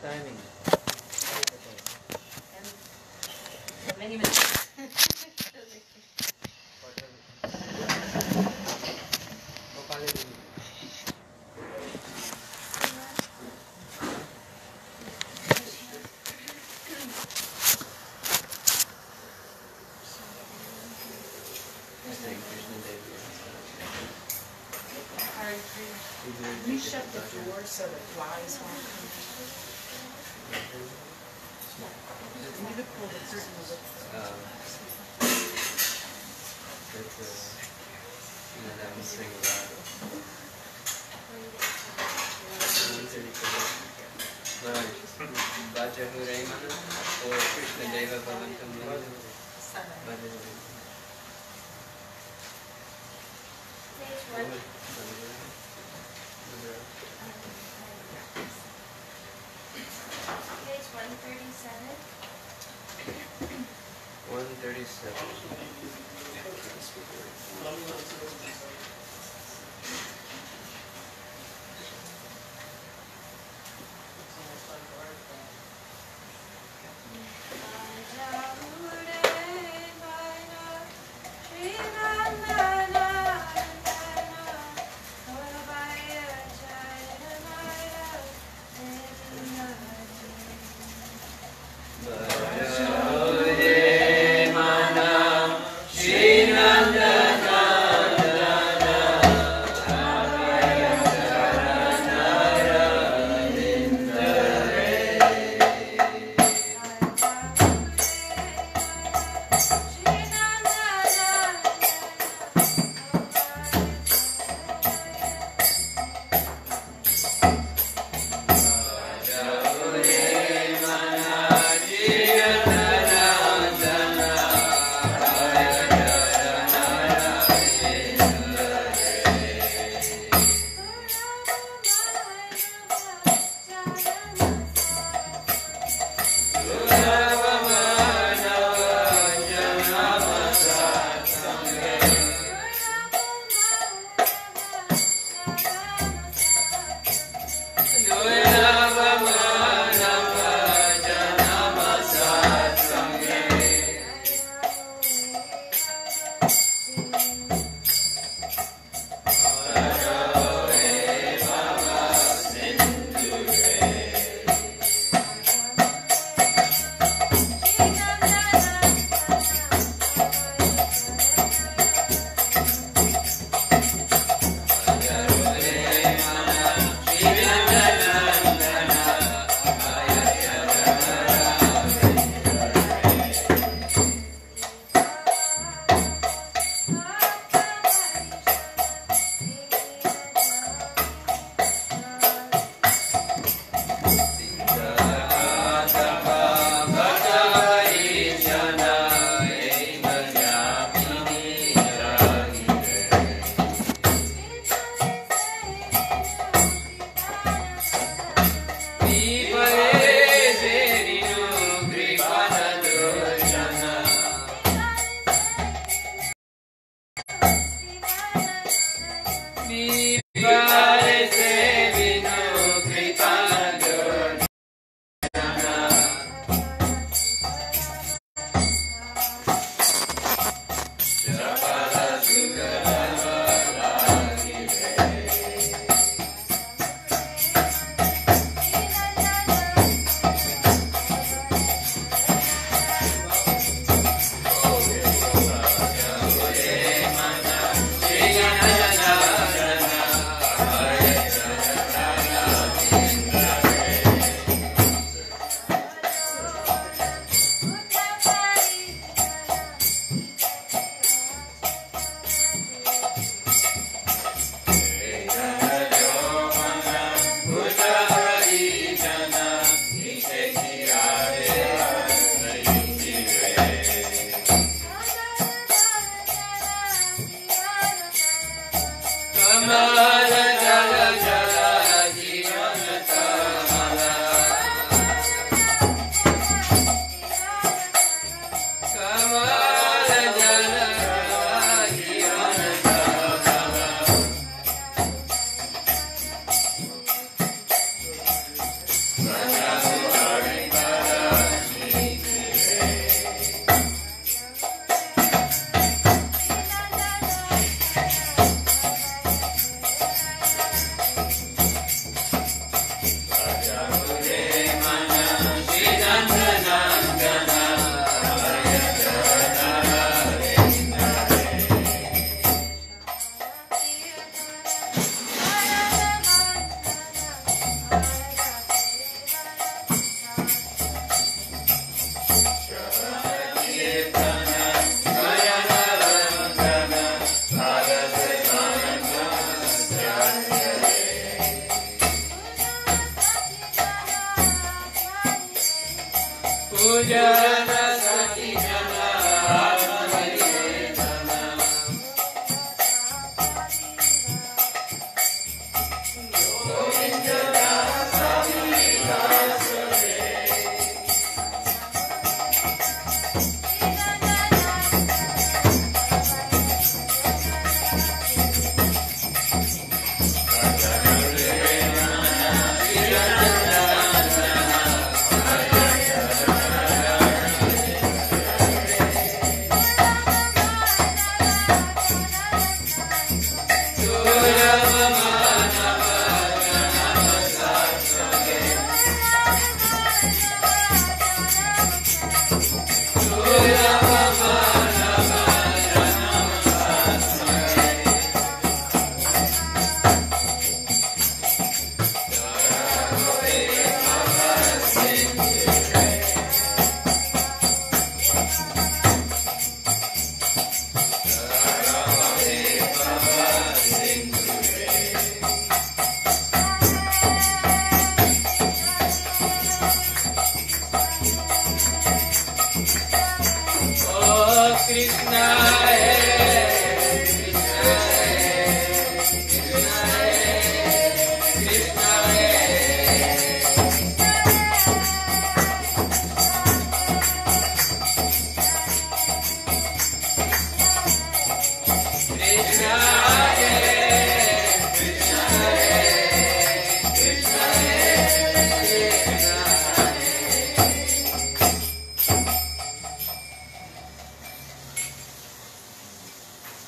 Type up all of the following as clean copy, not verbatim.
timing. Many minutes. You shut the door so the flies won't come in. You could pull the curtain a little. That was thing about Bacha Huraimana or Krishna Deva Bhavantam Page 137. 137. Shri Nandana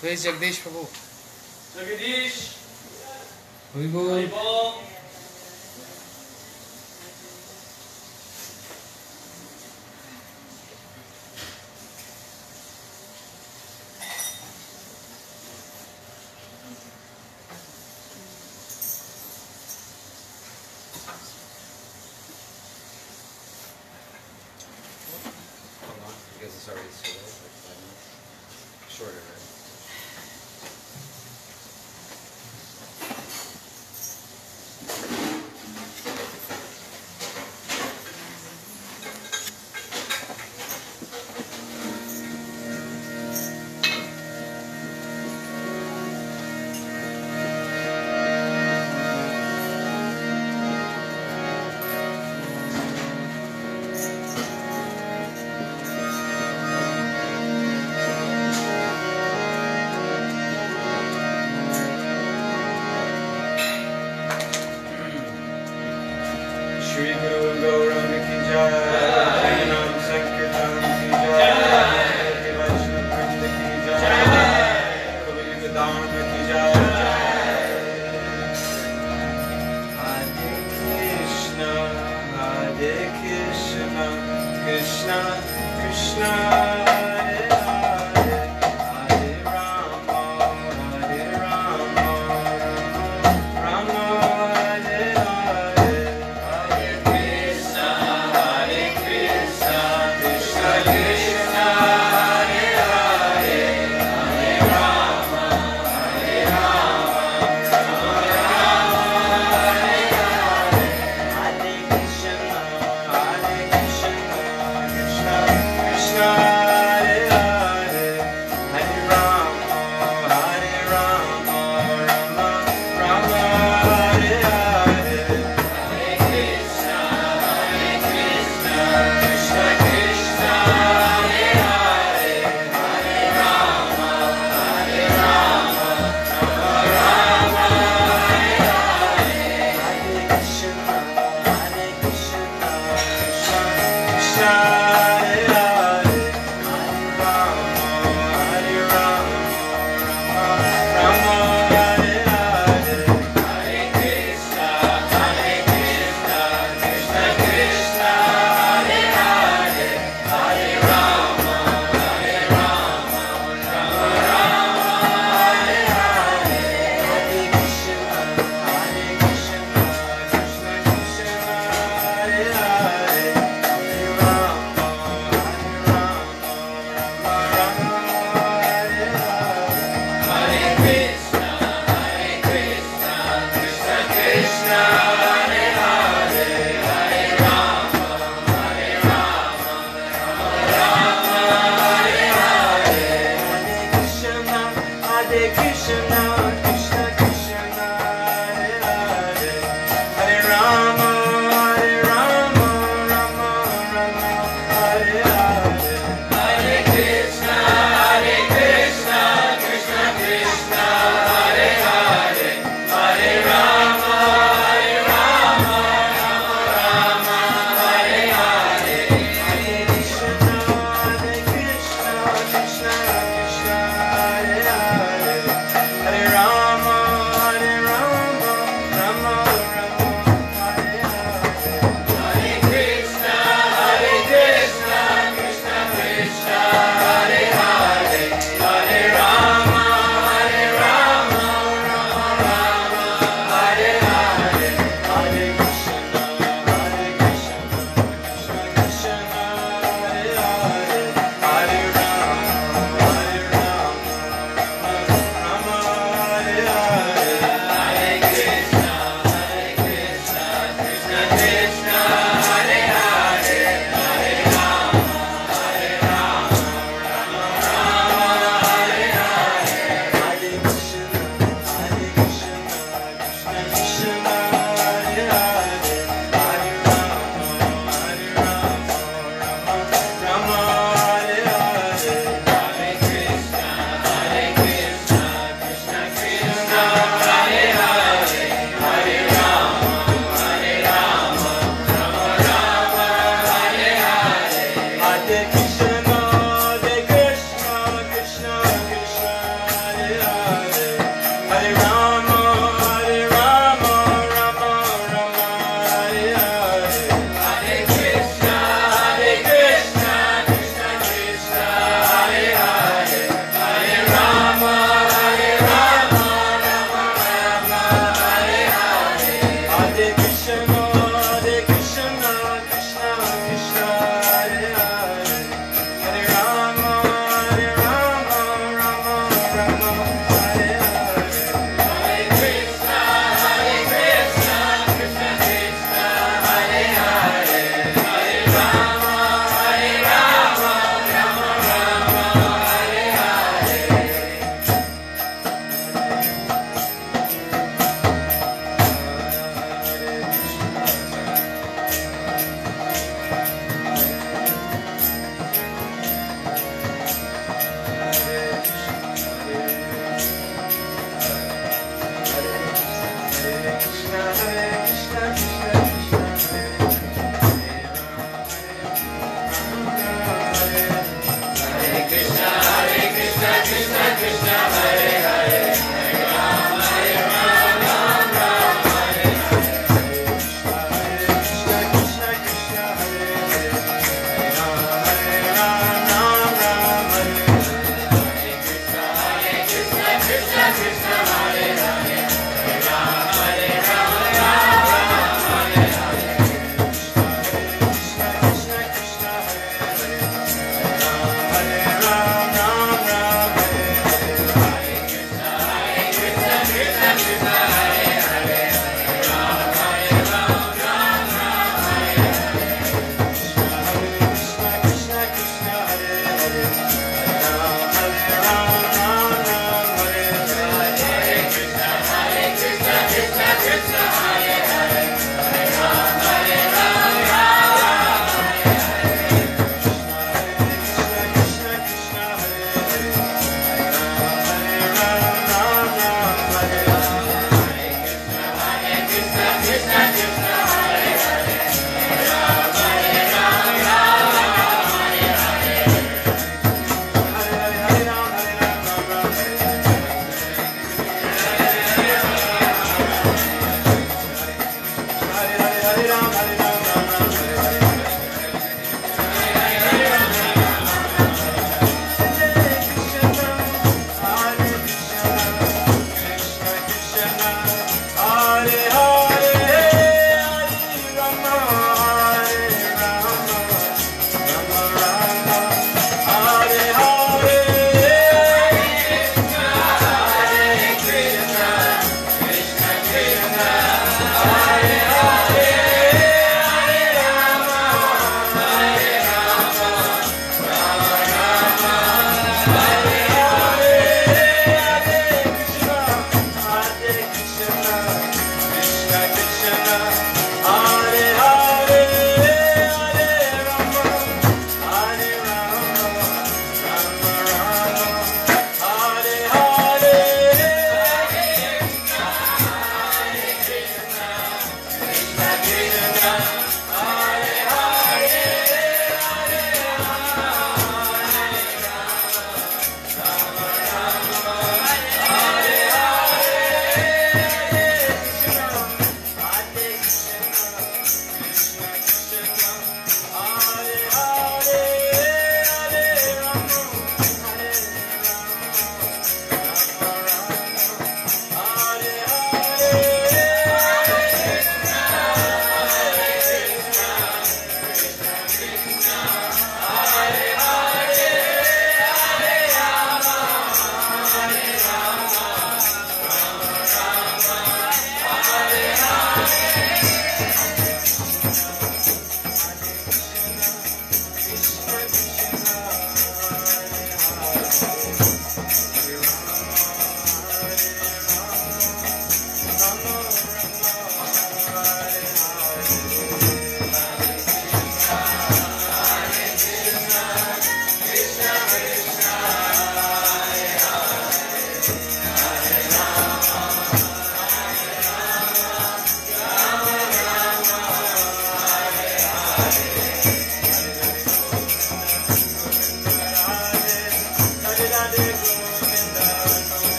Praise Jagdish Prabhu. Jagdish. Hari Bol. Because it's already so late, like 5 minutes. Shorter, right? Shri Guru Gauranga ki jai, Nam Sankirtan ki jai, Vaishnava Vrinda ki jai, Kavi Vedanta ki jai. Hare Krishna, Hare Krishna, Krishna Krishna, Hare Hare, Hare Rama, Hare Rama, Rama Hare Hare. Krishna Krishna, Krishna Hare Hare, Hare Rama, Hare Rama, Rama Hare Hare. Hare Krishna, Krishna Krishna, Hare Hare, Hare Rama, Hare Rama, Rama Rama Hare Hare. Hare Krishna, Krishna Krishna, Hare Hare, Hare Rama, Hare Rama, Rama Rama Hare Hare. Hare Krishna, Krishna Krishna, Hare Hare, Hare Rama, Hare Rama, Rama Hare Hare. Hare Krishna, Krishna Krishna, Hare Hare, Hare Rama, Hare Rama, Rama Rama Hare Hare. Hare Krishna, Krishna Krishna, Hare Hare, Hare Rama,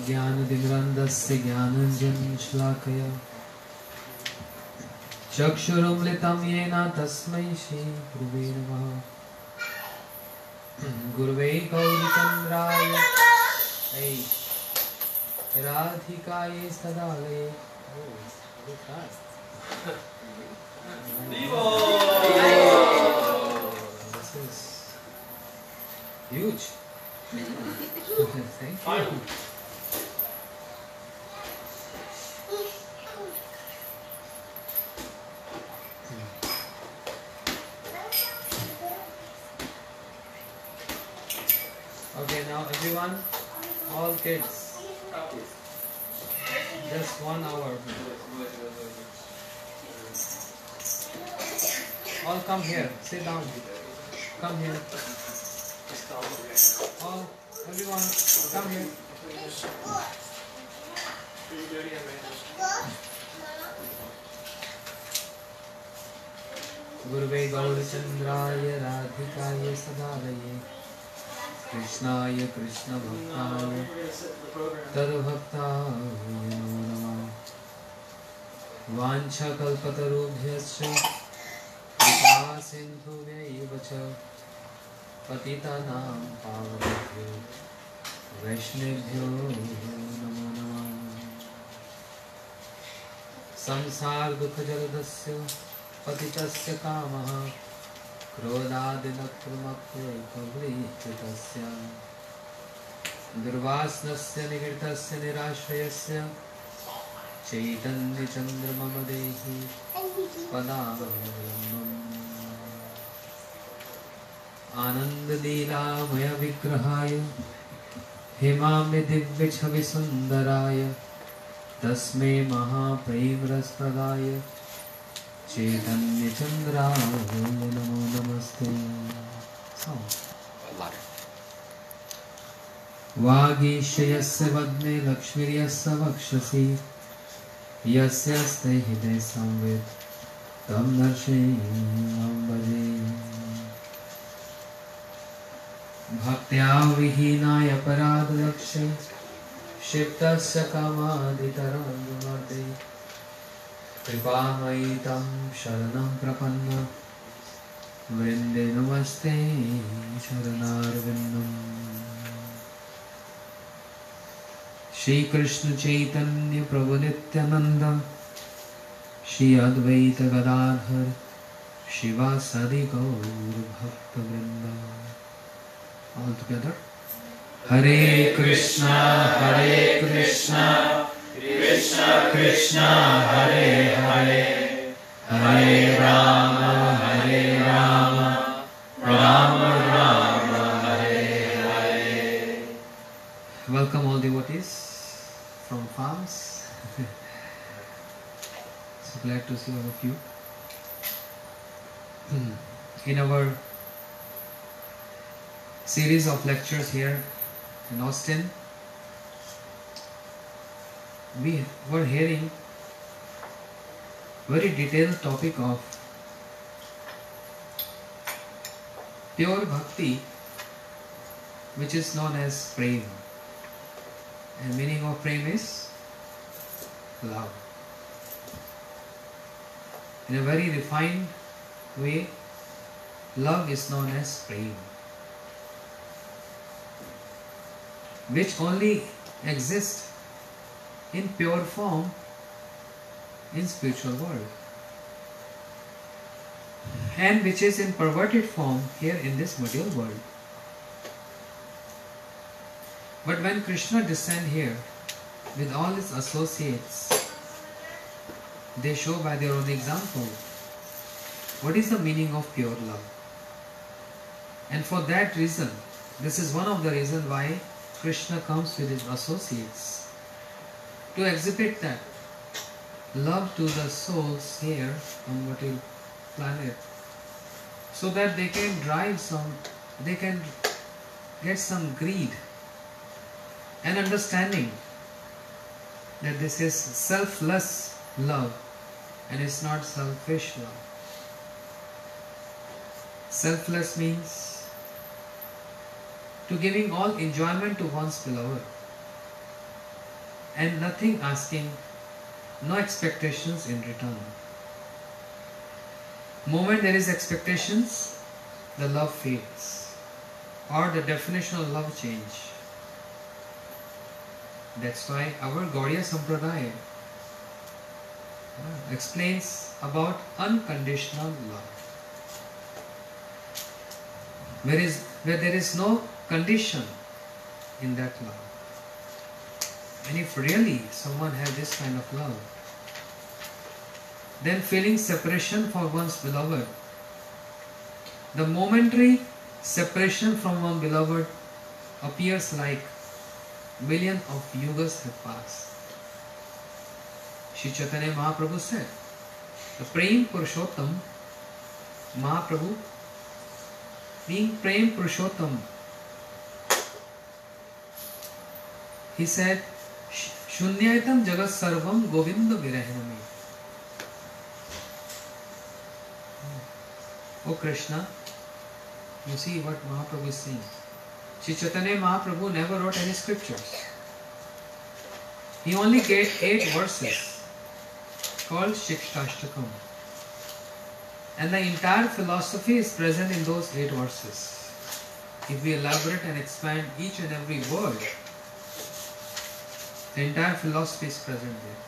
ज्ञानतिमिरन्धस्य ज्ञानाञ्जनशलाकया चक्षुरुन्मिलितं येन तस्मै श्रीगुरुवे नमः। गुरुवे गौरीचन्द्राय राधिकाय सदालये This is huge. Thank you. Okay, now everyone, all kids, just 1 hour. All come here, sit down. Come here. All, everyone, come here. Guruve Gaurachandraya Radhikaya Sadalaye Krishnaya Krishna Bhaktaya Tadbhaktaya Namo Namah. Vancha kalpatarubhyascha kripa sindhubhyaiva cha patitanam pavanebhyo vaishnavibhyo namo namah. Samsar dukha jaladasya patitasya kamaha krodadinakrumapya kablichitasya दुर्वासनस्य निगृतस्य निराश्रयस्य चैतन्यचन्द्रमम देहि पदावलम्बम् आनन्दलीलामय विग्रहाय हेमाम्य दिव्यछविसुन्दराय तस्मै महाप्रेमरसप्रदाय चैतन्यचन्द्राय नमो नमस्ते। वागीशयस्य वदने लक्ष्मीर्यस्य वक्षसि यस्यास्ते हृदये संवित् तं नरसिंहं भजे। भक्त्या विहीनाय अपराधलक्ष्ये क्षिप्तस्य कामादितरङ्गमर्दे कृपामयि तं शरणं प्रपन्नं वृन्दे नमस्ते शरणारविन्दम्। श्री कृष्ण चैतन्य प्रभु नित्यानंद श्री अद्वैत गदाधर शिवासादि गौर भक्त वृंद। All together. Hare Krishna Krishna Krishna Hare Hare Hare Rama Rama Rama Hare Hare. Welcome all devotees from farms. So glad to see all of you. In our series of lectures here in Austin, we were hearing very detailed topic of pure bhakti, which is known as prema. And meaning of prema is love. In a very refined way, love is known as prema, which only exists in pure form in spiritual world, and which is in perverted form here in this material world. But when Krishna descend here with all his associates, they show by their own example what is the meaning of pure love. And for that reason, this is one of the reasons why Krishna comes with his associates to exhibit that love to the souls here on material planet, so that they can get some greed and understanding that this is selfless love and it's not selfish love. Selfless means to giving all enjoyment to one's beloved and nothing asking, no expectations in return. Moment there is expectations, the love fades, or the definition of love change. That's why our Gaudiya Sampradaya explains about unconditional love, where there is no condition in that love. And if really someone has this kind of love, then feeling separation for one's beloved, the momentary separation from one beloved appears like millions of yugas have passed. Shri Chaitanya Mahaprabhu said, the Prem Purushottam Mahaprabhu, being Prem Purushottam, he said, Shunyaitam Jagat Sarvam Govinda Virahinami. Oh Krishna, you see what Mahaprabhu is saying. Shri Chaitanya Mahaprabhu never wrote any scriptures. He only gave 8 verses called Shikshashtakam. And the entire philosophy is present in those 8 verses. If we elaborate and expand each and every word, the entire philosophy is present there.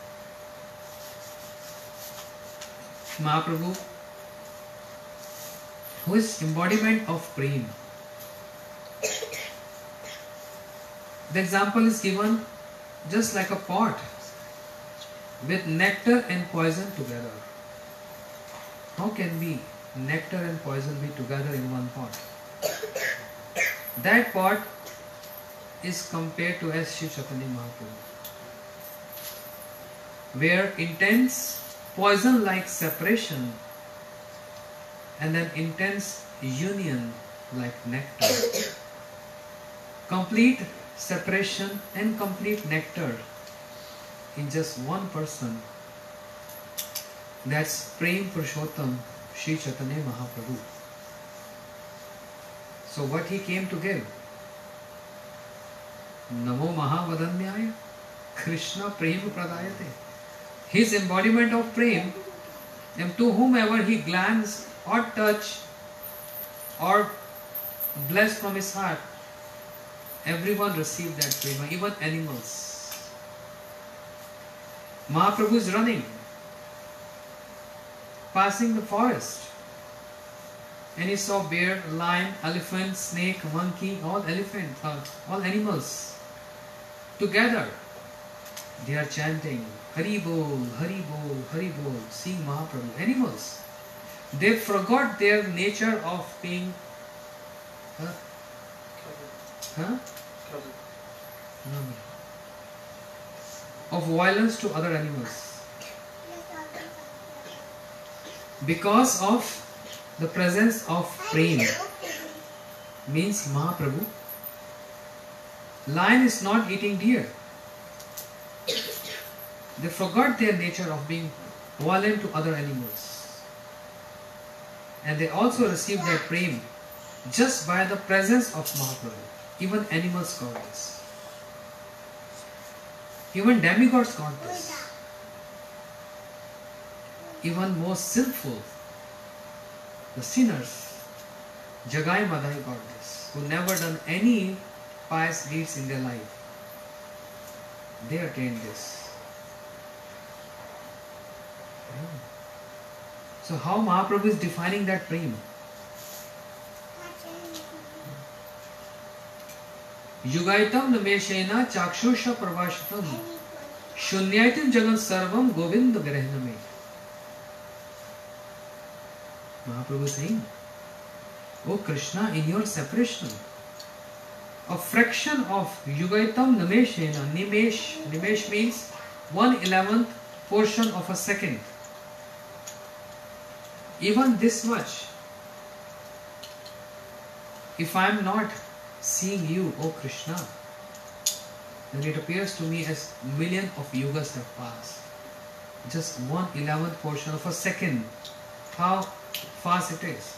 Mahaprabhu, who is embodiment of Prem, The example is given just like a pot with nectar and poison together. How can be nectar and poison be together in one pot? That pot is compared to as Shri Chaitanya Mahaprabhu, where intense poison-like separation and then intense union like nectar. Complete separation and complete nectar in just one person. That's Prem Purushottam Shri Chaitanya Mahaprabhu. So what he came to give? Namo Mahavadanyaya Krishna Prem Pradayate. His embodiment of Prem, and to whomever he glance or touch or bless from his heart, everyone received that prema, even animals. Mahaprabhu is running, passing the forest, and he saw bear, lion, elephant, snake, monkey, all animals together. They are chanting Hari Bol, Hari Bol, Hari Bol, seeing Mahaprabhu. Animals. They forgot their nature of being of violence to other animals. Because of the presence of Prem, means Mahaprabhu. Lion is not eating deer. They forgot their nature of being violent to other animals. And they also received their Prem just by the presence of Mahaprabhu. Even animals got this. Even demigods got this. Even most sinful, the sinners, Jagai Madhai got this, who never done any pious deeds in their life. They attained this. So how Mahaprabhu is defining that Prem? Yugaitam nameshena chakshusha pravashitam shunyaitim jagan sarvam govinda grahname. Mahaprabhu is saying, O Krishna, in your separation, a fraction of Yugaitam nameshena, nimesh means 1/11th portion of a second. Even this much, if I am not seeing you, O Krishna, then it appears to me as million of yugas have passed. Just 1/11th portion of a second. How fast it is.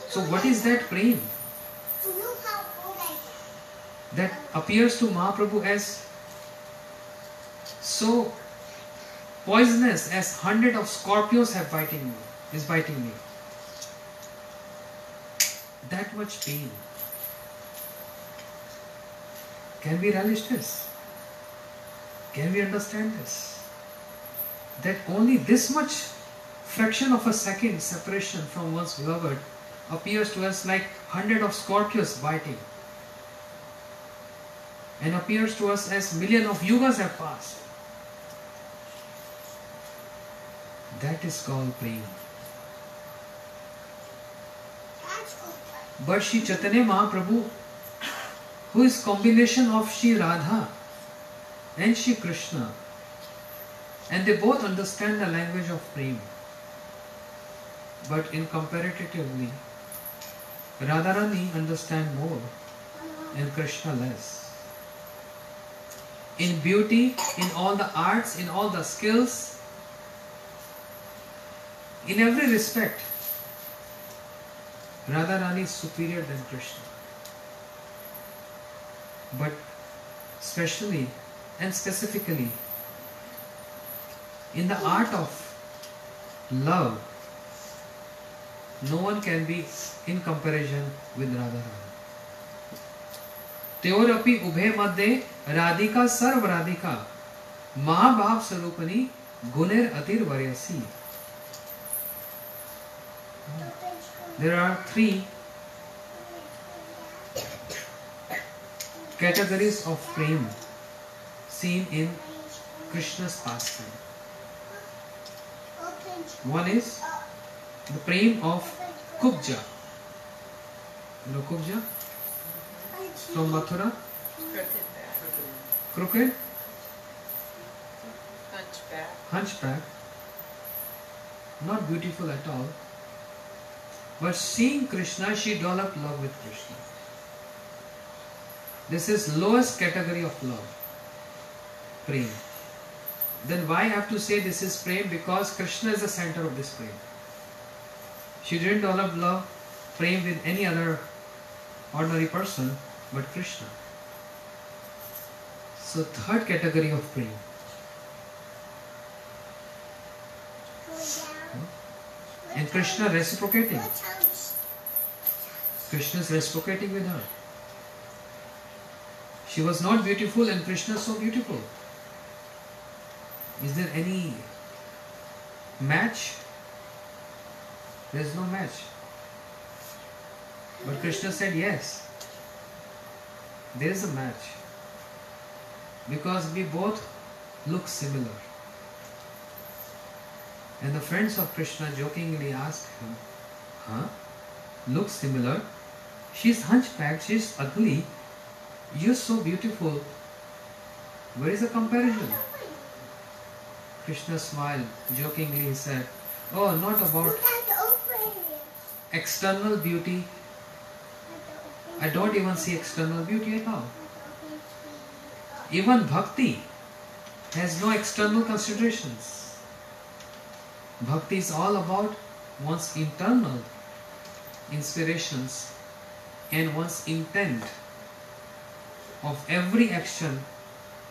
So what is that Prem that appears to Mahaprabhu as so poisonous as 100 of scorpions is biting me? That much pain. Can we relish this? Can we understand this? That only this much fraction of a second separation from one's beloved appears to us like 100 of scorpions biting, and appears to us as million of yugas have passed. That is called Prem. But Shri Chaitanya Mahaprabhu, who is combination of Shri Radha and Shri Krishna, and they both understand the language of Prem, but in comparatively, Radharani understand more and Krishna less. In beauty, in all the arts, in all the skills, in every respect, Radharani is superior than Krishna. But specially and specifically, in the art of love, no one can be in comparison with Radharani. Teorapi ubhe madhe Radhika sarv Radhika Mahabhav Sarupani Guner Atir Varyasi. There are three categories of prem seen in Krishna's pastime. One is the prem of Kubja. You know Kubja? From Mathura? Crooked? Hunchback. Not beautiful at all. But seeing Krishna, she developed love with Krishna. This is lowest category of love. Prem. Then why I have to say this is prem? Because Krishna is the center of this prem. She didn't develop love, prem with any other ordinary person but Krishna. So third category of prem. And Krishna reciprocating. Krishna is reciprocating with her. She was not beautiful and Krishna is so beautiful. Is there any match? There is no match. But Krishna said yes. There is a match. Because we both look similar. And the friends of Krishna jokingly asked him, huh? Look similar? She's hunchbacked, she's ugly. You're so beautiful. Where is the comparison? Krishna smiled. Jokingly he said, oh, not about external beauty. I don't even see external beauty at all. Even bhakti has no external considerations. Bhakti is all about one's internal inspirations and one's intent of every action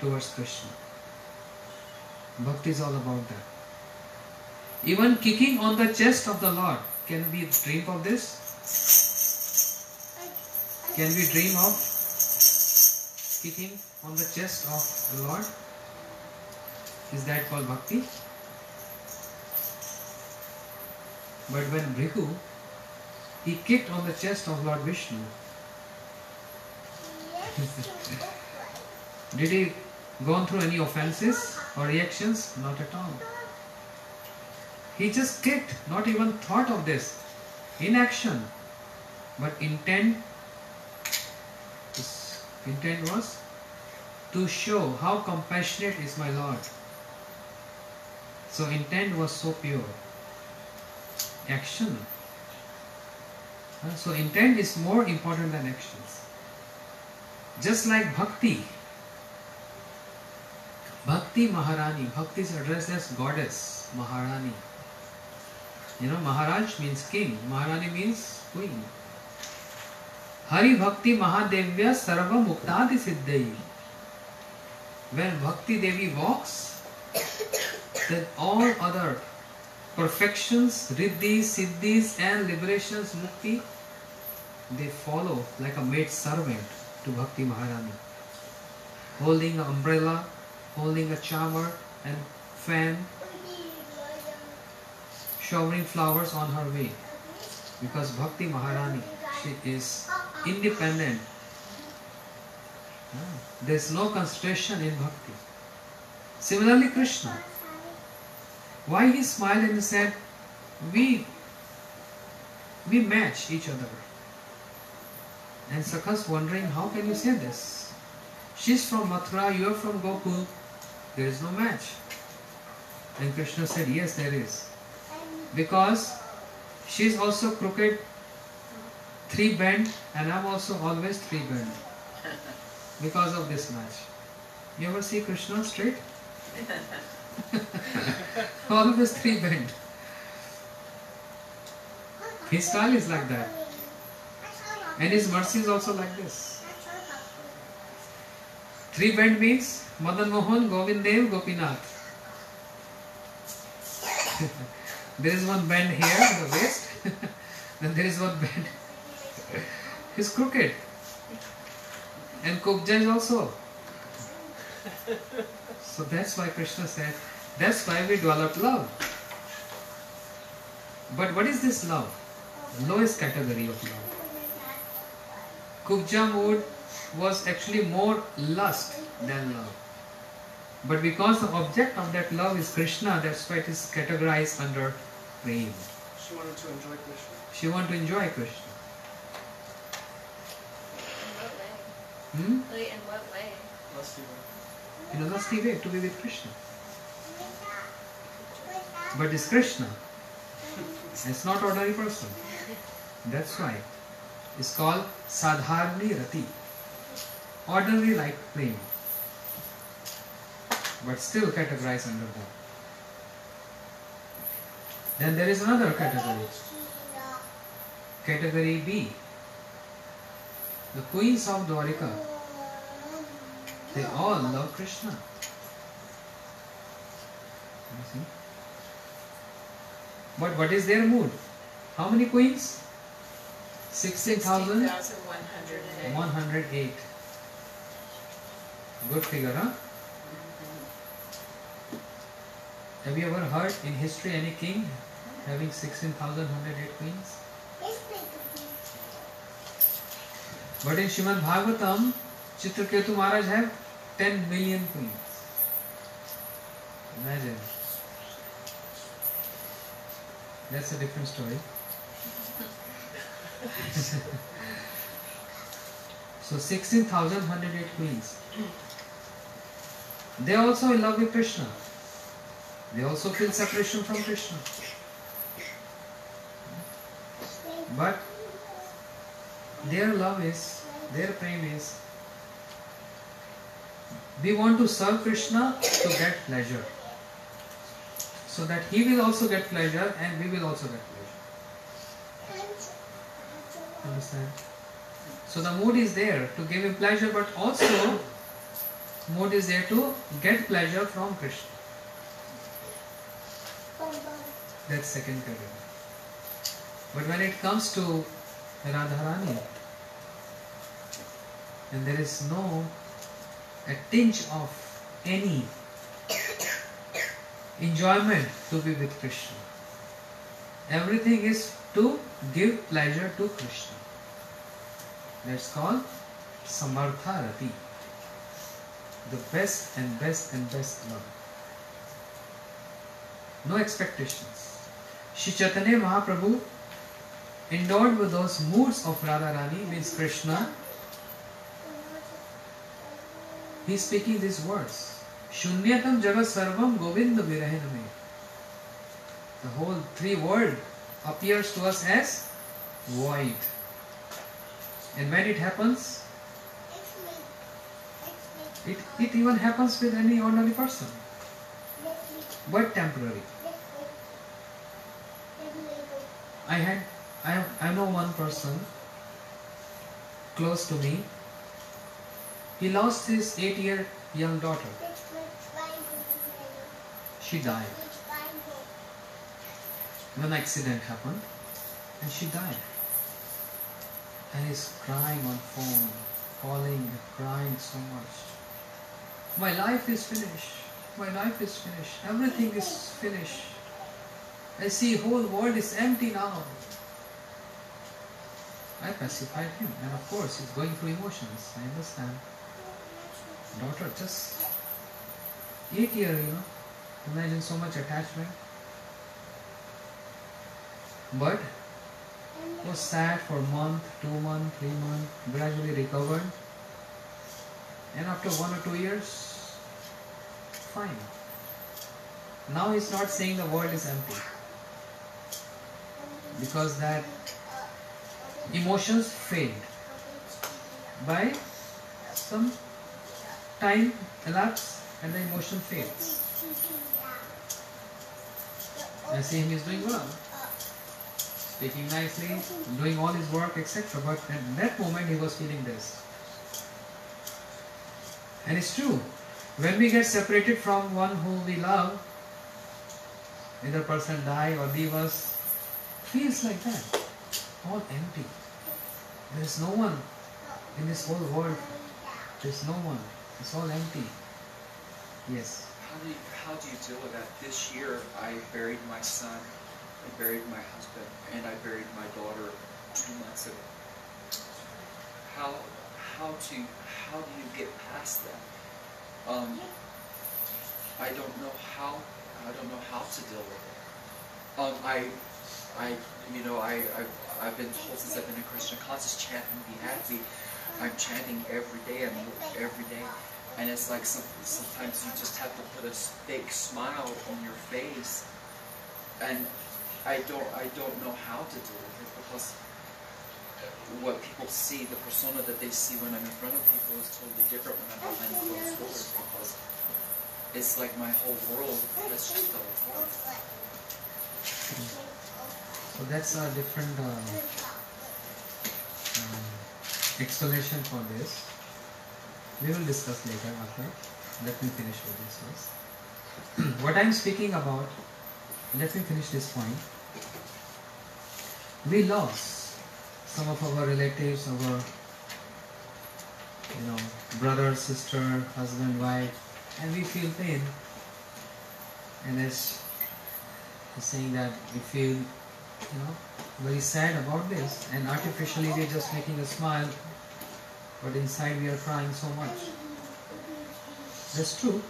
towards Krishna. Bhakti is all about that. Even kicking on the chest of the Lord, can we dream of this? Can we dream of kicking on the chest of the Lord? Is that called bhakti? But when Bhrigu, he kicked on the chest of Lord Vishnu, did he gone through any offenses or reactions? Not at all. He just kicked, not even thought of this. Inaction. But intent, his intent was to show how compassionate is my Lord. So intent was so pure. Action. So intent is more important than actions. Just like bhakti. Bhakti Maharani. Bhakti is addressed as goddess, Maharani. You know, Maharaj means king. Maharani means queen. Hari Bhakti Mahadevya Sarva Muktadi Siddhayi. When Bhakti Devi walks, then all other perfections, riddhis, siddhis and liberations, mukti, they follow like a maid servant to Bhakti Maharani. Holding an umbrella, holding a charmer and fan, showering flowers on her way. Because Bhakti Maharani, she is independent. There is no concentration in Bhakti. Similarly Krishna. Why he smiled and he said, we match each other. And Sakha's wondering, how can you say this? She's from Mathura, you are from Gokul. There is no match. And Krishna said, yes, there is. Because she is also crooked, three bent, and I am also always three bent. Because of this match. You ever see Krishna straight? Always three bent. His style is like that. And his mercy is also like this. Three bent means Madan Mohan, Govind Dev, Gopinath. There is one bend here in the waist. Then there is one bend. He's crooked. And Kubja is also. So that's why Krishna said, that's why we develop love. But what is this love? Lowest category of love. Kubja mood, was actually more lust than love. But because the object of that love is Krishna, that's why it is categorized under prem. She wanted to enjoy Krishna. She wanted to enjoy Krishna. In what way? Like, in what way? Lusty one. In a lusty way, to be with Krishna. But it's Krishna. It's not ordinary person. That's why. It's called Sadharani Rati. Ordinary like prem. But still categorized under that. Then there is another category. Category B. The queens of Dwarika. They all love Krishna. You see? But what is their mood? How many queens? 16,108. 16,108. Good figure, huh? Have you ever heard in history any king having 16,108 queens? But in Srimad Bhagavatam, Chitraketu Maharaj have 10 million queens. Imagine. That's a different story. So 16,108 queens. They are also in love with Krishna. They also feel separation from Krishna. But their love is, their prem is, we want to serve Krishna to get pleasure. So that he will also get pleasure and we will also get pleasure. Understand? So the mood is there to give him pleasure, but also mood is there to get pleasure from Krishna. That's second category. But when it comes to Radharani, and there is no a tinge of any enjoyment to be with Krishna. Everything is to give pleasure to Krishna. That's called Samartha Rati. The best and best and best love. No expectations. Shri Chaitanya Mahaprabhu, endowed with those moods of Radharani, means Krishna, he is speaking these words. Shunyatam jagat sarvam govinda virahiname. The whole three world appears to us as void. And when it happens, it even happens with any ordinary person, but temporary. I know one person close to me. He lost his 8-year young daughter. She died. An accident happened and she died. And he's crying on phone, calling, crying so much. My life is finished. My life is finished. Everything is finished. I see whole world is empty now. I pacified him, and of course he's going through emotions. I understand. Daughter, just 8 years, imagine so much attachment. But was sad for a month, 2 months, 3 months, gradually recovered. And after 1 or 2 years, fine. Now he's not saying the world is empty. Because that emotions fade. By some time elapses and the emotion fades. I see him is doing well. Speaking nicely, doing all his work, etc. But at that moment he was feeling this. And it's true. When we get separated from one whom we love, either person die or leave us, feels like that. All empty. There is no one in this whole world. There is no one. It's all empty. Yes. How do you deal with that? This year I buried my son, I buried my husband, and I buried my daughter 2 months ago. how do you get past that? I don't know how to deal with it. I've been told since I've been in Christian classes, chant and be happy. I'm chanting every day and it's like sometimes you just have to put a fake smile on your face, and I don't know how to deal with it, because what people see, the persona that they see when I'm in front of people is totally different when I'm behind closed doors, because it's like my whole world has just fell apart. So that's a different explanation for this. We will discuss later after. Let me finish with this first. What I'm speaking about, let me finish this point. We lost some of our relatives, our brother, sister, husband, wife, and we feel pain. And as he's saying that we feel very sad about this, and artificially we're just making a smile, but inside we are crying so much. That's true.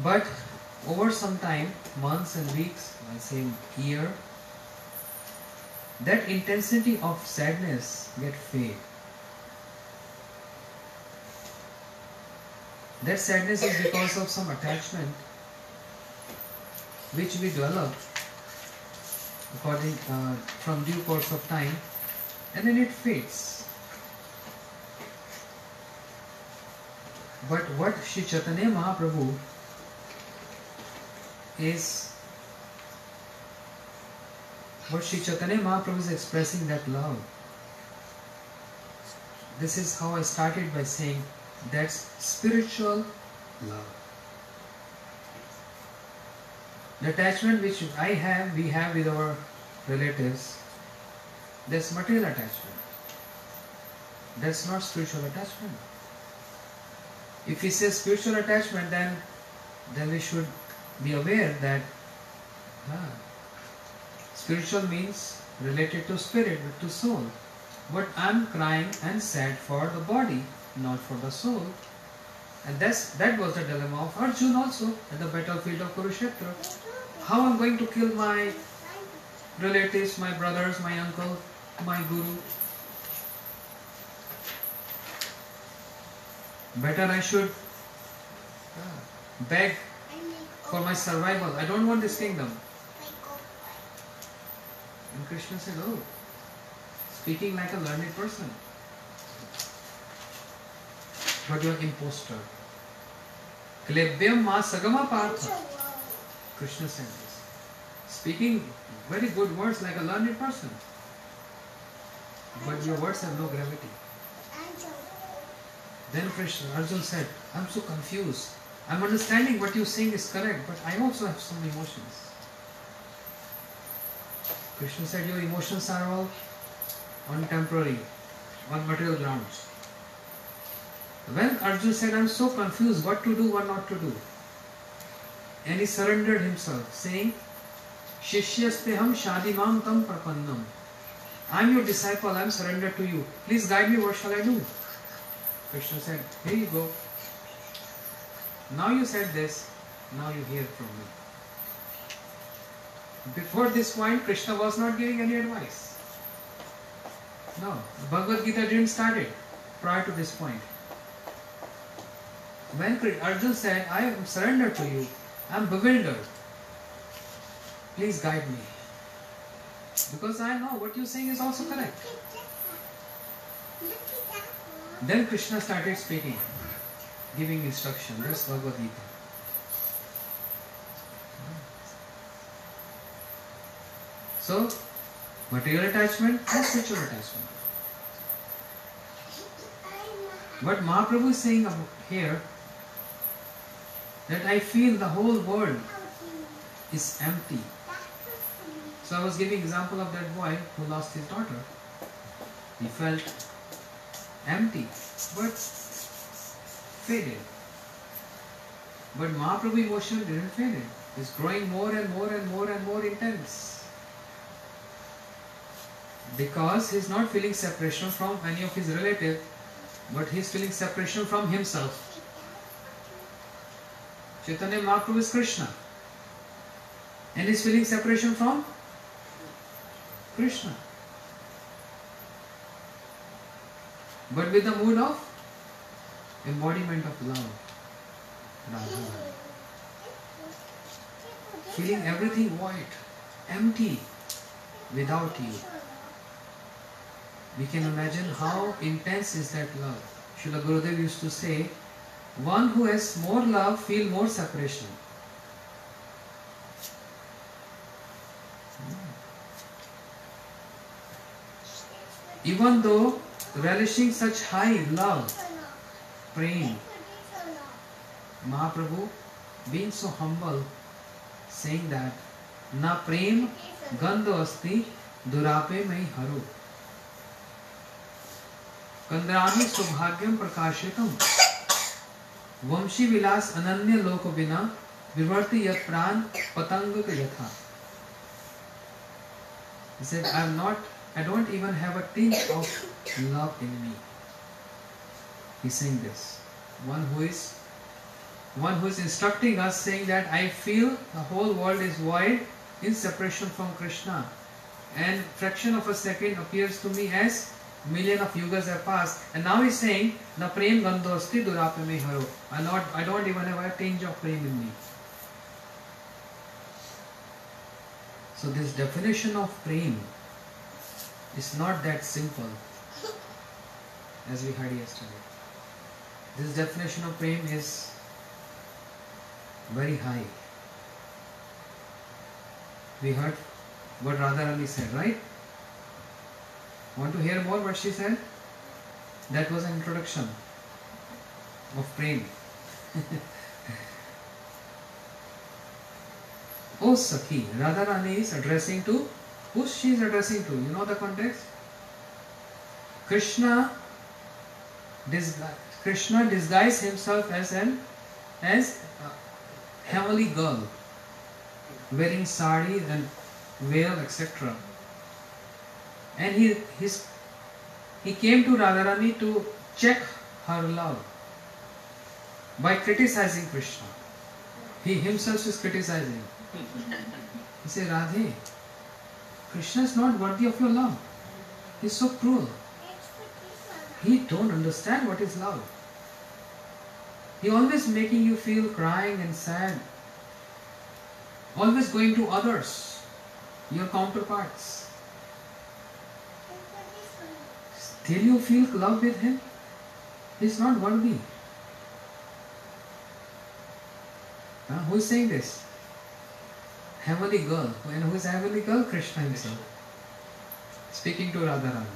But over some time, months and weeks, I say year, that intensity of sadness get fade. That sadness is because of some attachment which we develop from due course of time, and then it fades. But what Sri Chaitanya Mahaprabhu is expressing, that love. This is how I started by saying that's spiritual love. The attachment which we have with our relatives, that's material attachment. That's not spiritual attachment. If we say spiritual attachment, then we should be aware that spiritual means related to spirit, to soul. But I'm crying and sad for the body, not for the soul. And that was the dilemma of Arjuna also at the battlefield of Kurukshetra. How I'm going to kill my relatives, my brothers, my uncle, my guru? Better I should beg for my survival. I don't want this kingdom. And Krishna said, oh, speaking like a learned person. But you're an impostor. Klebyam ma sagama partha. Krishna said this. Speaking very good words like a learned person. But your words have no gravity. Then Arjuna said, I'm so confused. I'm understanding what you're saying is correct, but I also have some emotions. Krishna said, your emotions are all on temporary, on material grounds. When Arjuna said, I'm so confused what to do, what not to do, and he surrendered himself, saying, Shishyasteham shadimam tam prapannam. I'm your disciple, I'm surrendered to you. Please guide me, what shall I do? Krishna said, here you go. Now you said this, now you hear from me. Before this point, Krishna was not giving any advice. No, the Bhagavad Gita didn't start it prior to this point. When Arjuna said, I am surrendered to you, I am bewildered. Please guide me. Because I know what you are saying is also correct. Then Krishna started speaking, giving instruction. That's Bhagavad Gita. So, material attachment and spiritual attachment. What Mahaprabhu is saying here, that I feel the whole world is empty. So I was giving example of that boy who lost his daughter. He felt empty, but faded. But Mahaprabhu emotion didn't fade. It's growing more and more and more and more intense. Because he is not feeling separation from any of his relatives, but he is feeling separation from himself. Chaitanya Mahaprabhu is Krishna, and he is feeling separation from Krishna, but with the mood of embodiment of love, Radha. Feeling everything void, empty, without you. We can imagine how intense is that love. Srila Gurudev used to say, one who has more love feels more separation. Even though relishing such high love, prema, Mahaprabhu being so humble, saying that na prem gandho asti durape mai haro kandrami subhagyam prakashitam vamshi vilas ananya loko bina vivarti yat pran patanga yatha. He said, I don't even have a tinge of love in me. He's saying this. One who is instructing us, saying that I feel the whole world is void in separation from Krishna, and fraction of a second appears to me as million of yugas have passed, and now he's saying na prem gandhosti durape me haro. I don't even have a tinge of prem in me. So this definition of prem is not that simple as we heard yesterday. This definition of prem is very high. We heard what Radharani said, right? Want to hear more what she said? That was an introduction of prem. Oh Sakhi, Radharani is addressing to, who she is addressing to? You know the context? Krishna disguised himself as a heavenly girl, wearing sari and veil, etc. And he came to Radharani to check her love by criticizing Krishna. He himself is criticizing. He said, Radhe, Krishna is not worthy of your love. He is so cruel. He don't understand what is love. He always making you feel crying and sad. Always going to others, your counterparts. Still you feel love with him? He is not worthy. Who is saying this? Heavenly girl. And who is a heavenly girl? Krishna himself. Speaking to Radharani.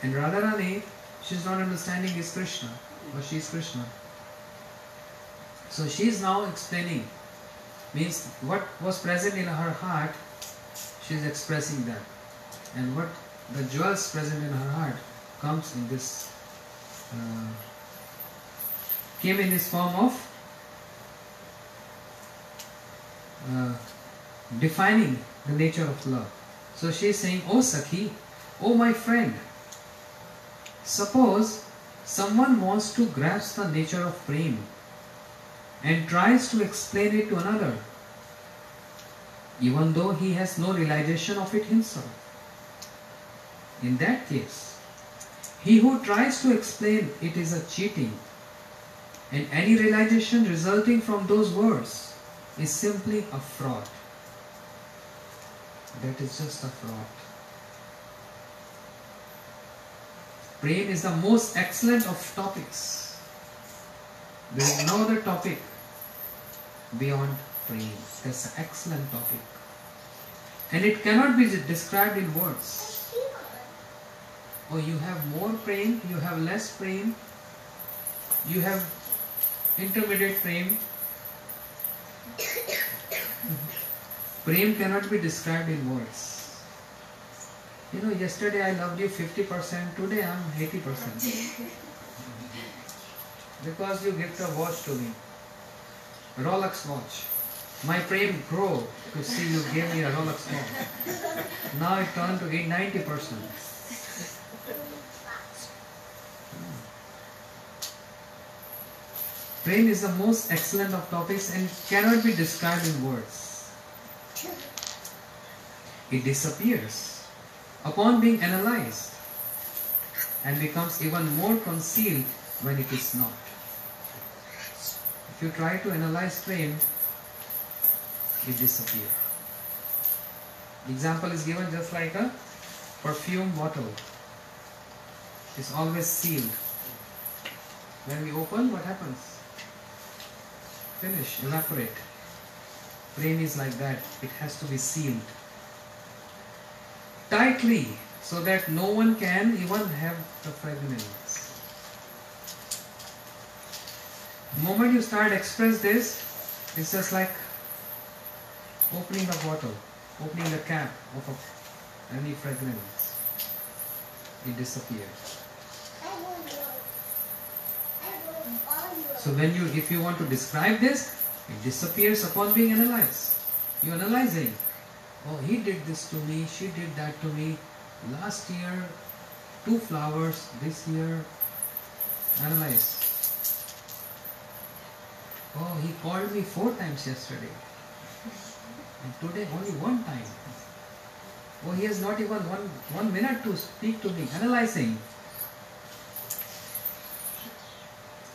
And Radharani, she is not understanding is Krishna, but she is Krishna. So she is now explaining, means what was present in her heart, she is expressing that. And what the jewels present in her heart comes in this, came in this form of defining the nature of love. So she is saying, oh Sakhi, oh my friend, suppose someone wants to grasp the nature of prema and tries to explain it to another, even though he has no realization of it himself. In that case, he who tries to explain it is a cheating, and any realization resulting from those words is simply a fraud. That is just a fraud. Prema is the most excellent of topics. There is no other topic beyond prema. That's an excellent topic. And it cannot be described in words. Oh, you have more prema, you have less prema, you have intermediate prema. Prema cannot be described in words. You know, yesterday I loved you 50%, today I am 80%. Because you gift a watch to me, Rolex watch. My prem grow to see you gave me a Rolex watch. Now it turned to 90%. Prem is the most excellent of topics and cannot be described in words. It disappears upon being analyzed and becomes even more concealed when it is not. If you try to analyze prem, it disappears. The example is given just like a perfume bottle. It's always sealed. When we open, what happens? Finish, evaporate. Prem is like that. It has to be sealed tightly so that no one can even have the fragrance. The moment you start express this, it's just like opening a bottle, opening the cap of any fragrance. It disappears. So if you want to describe this, it disappears upon being analyzed. You're analyzing. Oh, he did this to me, she did that to me. Last year, 2 flowers, this year, analyze. Oh, he called me 4 times yesterday. And today only 1 time. Oh, he has not even one minute to speak to me. Analyzing.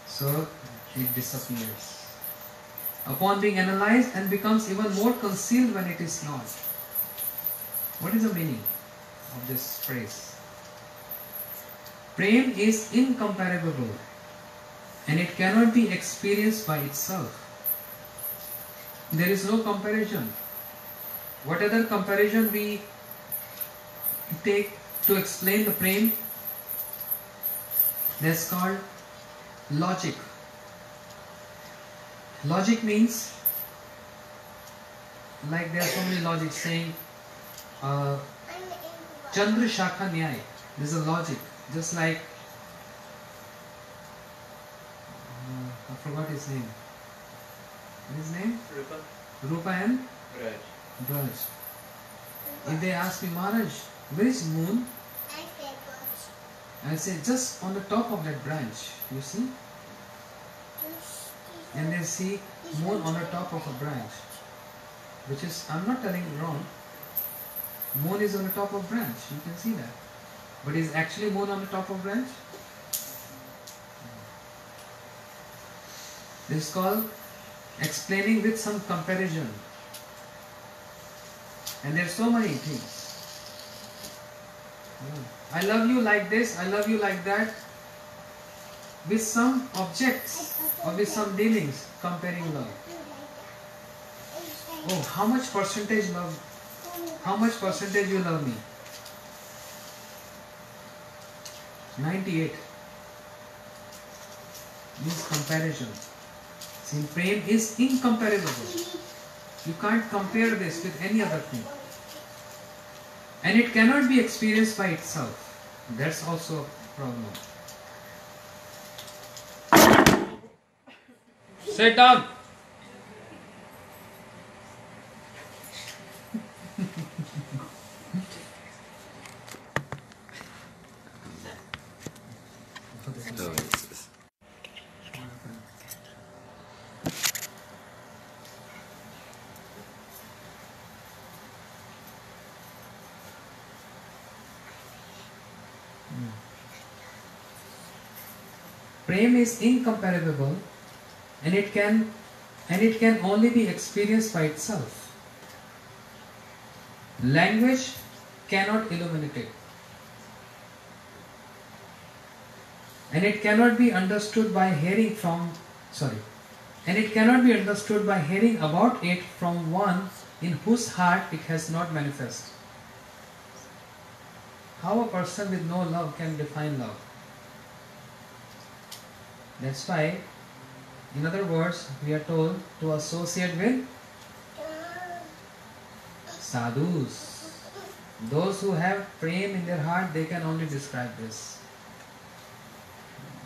So it disappears upon being analyzed and becomes even more concealed when it is not. What is the meaning of this phrase? Prem is incomparable and it cannot be experienced by itself. There is no comparison. What other comparison we take to explain the prem? That's called logic. Logic means, like there are so many logics saying Chandra Shakha Nyay. This is a logic. Just like I forgot his name. What is his name? Rupa and Braj. If they ask me, Maharaj, where is moon? I say, just on the top of that branch, you see? And they see moon on the top of a branch. Which is, I'm not telling you wrong. Moon is on the top of branch, you can see that. But is actually moon on the top of branch? This is called explaining with some comparison. And there are so many things. I love you like this, I love you like that. With some objects or with some dealings, comparing love. Oh, how much percentage love? How much percentage you love me? 98. Means comparison. See, prem is incomparable. You can't compare this with any other thing. And it cannot be experienced by itself. That's also a problem. Sit down. Prem is incomparable and it can only be experienced by itself. Language cannot illuminate it. And it cannot be understood by hearing about it from one in whose heart it has not manifested. How a person with no love can define love? That's why, in other words, we are told to associate with sadhus. Those who have prem in their heart, they can only describe this.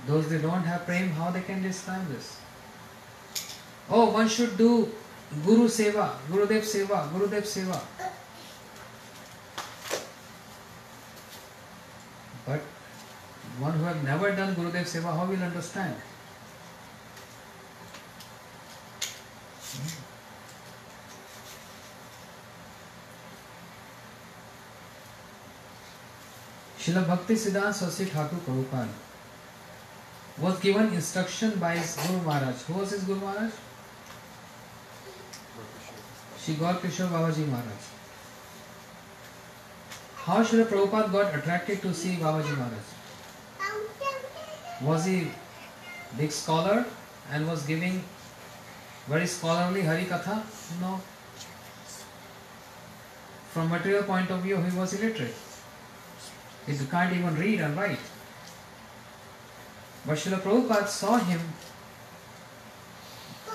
Those who don't have prem, how they can describe this? Oh, one should do Guru Seva, Gurudev Seva, Gurudev Seva. But one who have never done Gurudev Seva, how will understand? Srila Bhakti Siddhanta Saraswati Thakur Prabhupada was given instruction by his Guru Maharaj. Who was his Guru Maharaj? Shri Gaur Kishore Babaji Maharaj. How Srila Prabhupada got attracted to see Babaji Maharaj? Was he big scholar and was giving very scholarly Hari Katha? No. From material point of view, he was illiterate. He can't even read and write. But Srila Prabhupada saw him,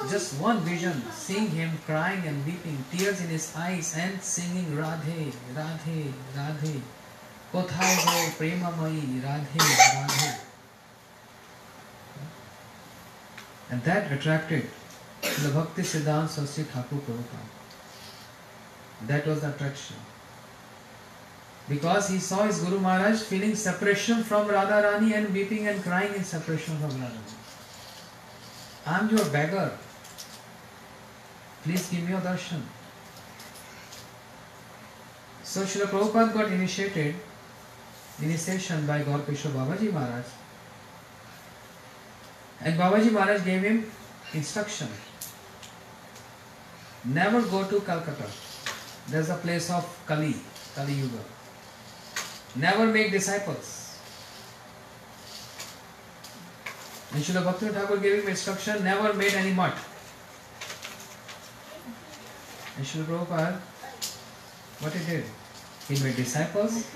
just one vision, seeing him crying and weeping, tears in his eyes and singing Radhe, Radhe, Radhe. Kothai ho premamayi, Radhe, Radhe. And that attracted Srila Bhakti Siddhanta Saraswati Thakur Prabhupada. That was the attraction. Because he saw his Guru Maharaj feeling separation from Radharani and weeping and crying in separation from Radharani. I am your beggar. Please give me your darshan. So Srila Prabhupada got initiation by Gaur Kishore Babaji Maharaj. And Babaji Maharaj gave him instruction. Never go to Calcutta. There is a place of Kali Yuga. Never make disciples. And Srila Bhakti Thakur gave him instruction, never made any mutt. And Srila Prabhupada, what he did? He made disciples,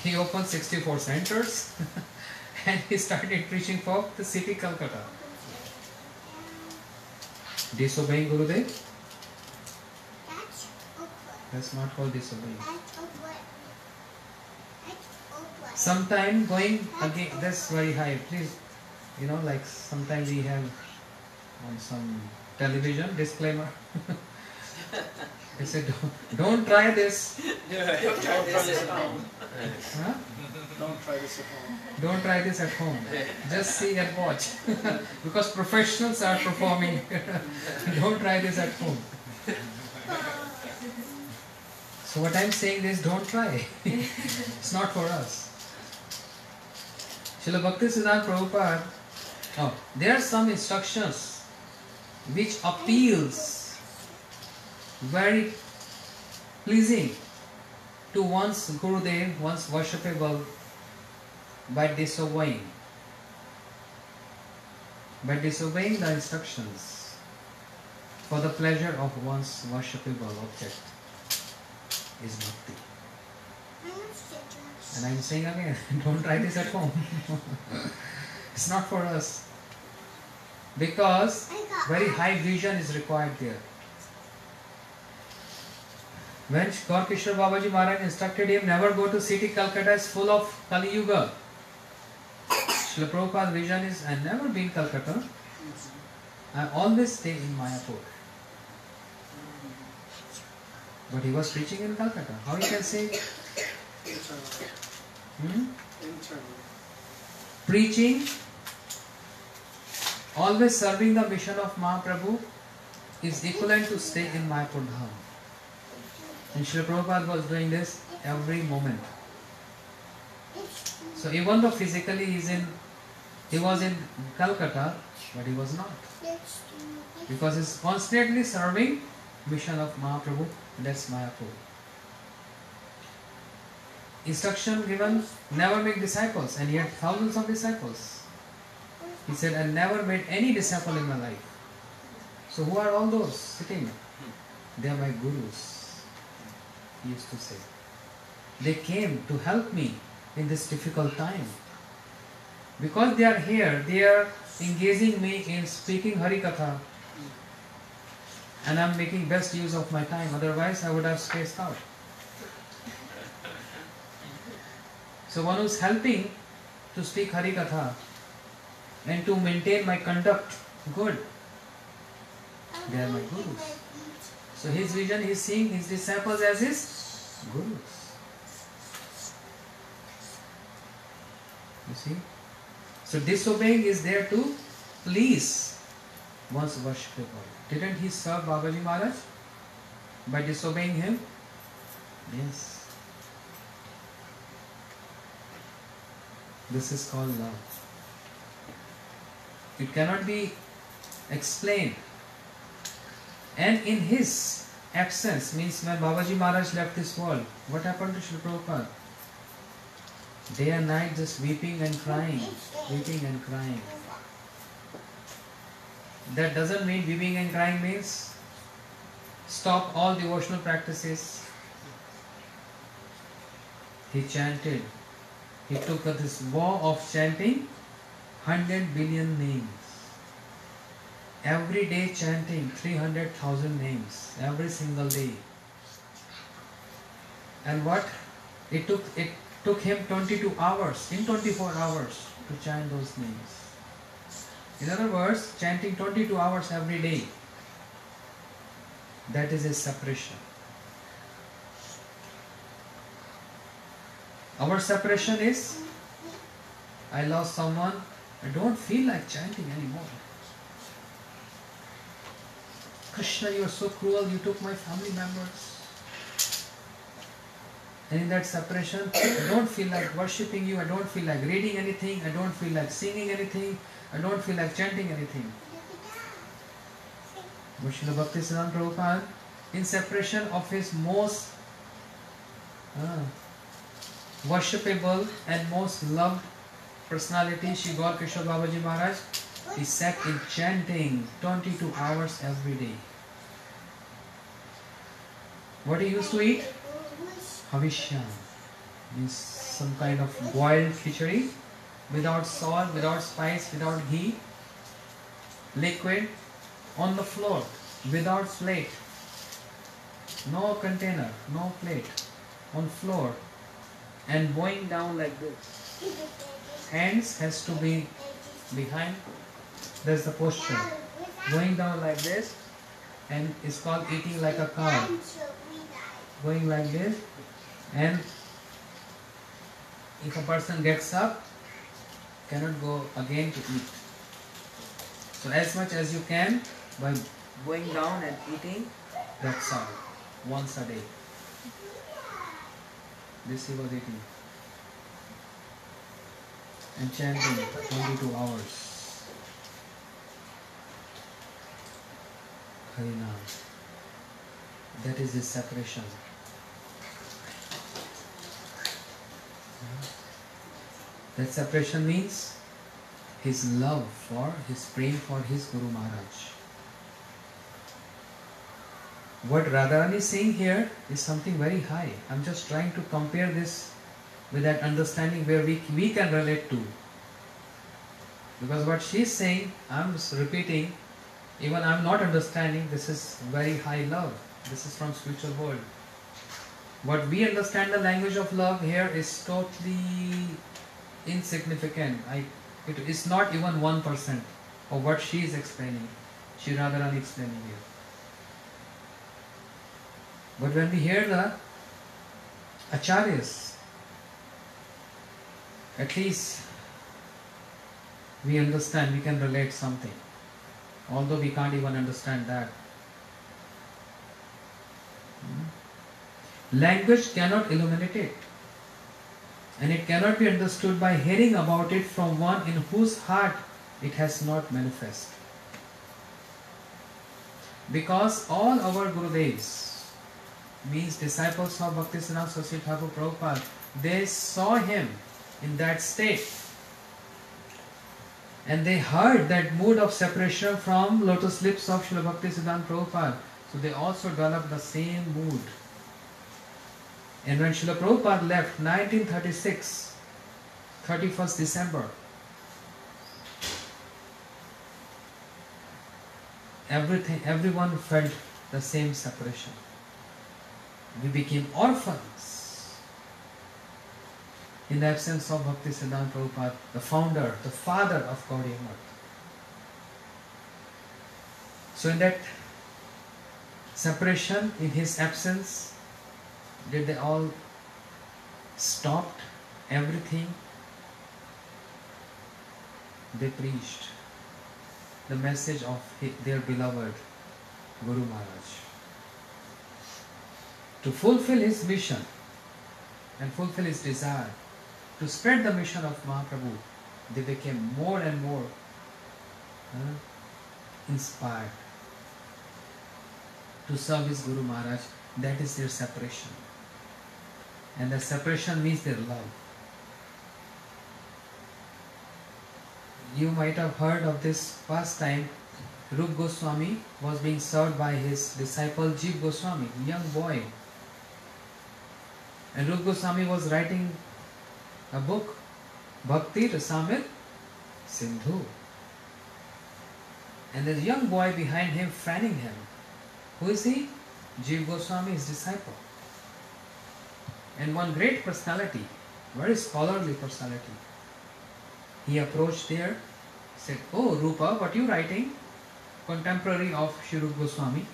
he opened 64 centers, and he started preaching for the city Calcutta. Disobeying Gurudev? That's not called disobeying. Sometime going again, that's very high. Please, like sometimes we have on some television disclaimer. They said, don't try this. Don't try this at home. Huh? Don't try this at home. Don't try this at home. Just see and watch. Because professionals are performing. Don't try this at home. So what I'm saying is, don't try. It's not for us. Srila Bhakti Siddhanta Prabhupada, there are some instructions which appeals very pleasing to one's Gurudev, one's worshipable by disobeying. By disobeying the instructions for the pleasure of one's worshipable object is bhakti. And I'm saying again, don't try this at home. It's not for us. Because very high vision is required there. When Gaur Kishore Babaji Maharaj instructed him, never go to city Calcutta, is full of Kali Yuga. Srila Prabhupada's vision is, I never been Calcutta. I always stay in Mayapur. But he was preaching in Calcutta. How you can say? Preaching, always serving the mission of Mahaprabhu is equivalent to stay in Mayapur Dham. And Srila Prabhupada was doing this every moment. So even though physically he was in Calcutta, but he was not. Because he's constantly serving mission of Mahaprabhu, that's Mayapur. Instruction given, never make disciples, and he had thousands of disciples. He said, I never made any disciple in my life. So who are all those sitting? They are my gurus, he used to say. They came to help me in this difficult time. Because they are here, they are engaging me in speaking Hari Katha. And I am making best use of my time, otherwise I would have spaced out. So one who is helping to speak Hari Katha and to maintain my conduct good, they are my gurus. So his vision, he is seeing his disciples as his gurus. You see? So disobeying is there to please one's worshipper. Didn't he serve Babaji Maharaj by disobeying him? Yes. This is called love. It cannot be explained. And in his absence, means when Babaji Maharaj left this world, what happened to Srila Prabhupada? Day and night just weeping and crying, weeping and crying. That doesn't mean weeping and crying means stop all devotional practices. He chanted. He took this vow of chanting 100 billion names. Every day chanting 300,000 names. Every single day. And what? It took him 22 hours, in 24 hours to chant those names. In other words, chanting 22 hours every day. That is a separation. Our separation is, I lost someone, I don't feel like chanting anymore. Krishna, you are so cruel, you took my family members. And in that separation, I don't feel like worshipping you, I don't feel like reading anything, I don't feel like singing anything, I don't feel like chanting anything. But Srila Bhaktisiddhanta Prabhupada, in separation of his most worshipable and most loved personality, Shri Gaur Kishore Babaji Maharaj, he sat in chanting 22 hours every day. What he used to eat? Havishya, means some kind of boiled khichdi, without salt, without spice, without ghee, liquid, on the floor, without plate, no container, no plate, on floor, and going down like this. Hands has to be behind, that's the posture. Going down like this, and it's called eating like a cow. Going like this, and if a person gets up, cannot go again to eat. So as much as you can, by going down and eating, that's all, once a day. This he was eating. And chanting 22 hours. Harinam. That is his separation. That separation means his love for, his praying for his Guru Maharaj. What Radharani is saying here is something very high. I'm just trying to compare this with that understanding where we can relate to. Because what she is saying, I'm repeating, even I'm not understanding, this is very high love. This is from spiritual world. What we understand the language of love here is totally insignificant. It is not even 1% of what she is explaining. Shri Radharani explaining here. But when we hear the Acharyas, at least we understand, we can relate something. Although we can't even understand that. Language cannot illuminate it. And it cannot be understood by hearing about it from one in whose heart it has not manifest. Because all our Gurudevs, means disciples of Bhaktisiddhanta Saraswati Thakur Prabhupada, they saw him in that state. And they heard that mood of separation from lotus lips of Srila Bhaktisiddhanta Prabhupada. So they also developed the same mood. And when Srila Prabhupada left 1936, 31st December, everyone felt the same separation. We became orphans in the absence of Bhaktisiddhanta Prabhupada, the founder, the father of Gaudiya Math. So in that separation in his absence, did they all stopped everything? They preached the message of their beloved Guru Maharaj. To fulfill his mission and fulfill his desire to spread the mission of Mahaprabhu, they became more and more inspired to serve his Guru Maharaj. That is their separation. And the separation means their love. You might have heard of this pastime. Rup Goswami was being served by his disciple Jeev Goswami, young boy. And Rup Goswami was writing a book, Bhakti Rasamrita Sindhu. And there's a young boy behind him fanning him. Who is he? Jeev Goswami, his disciple. And one great personality, very scholarly personality, he approached there, said, "Oh Rupa, what are you writing?" Contemporary of Shri Rupa Goswami.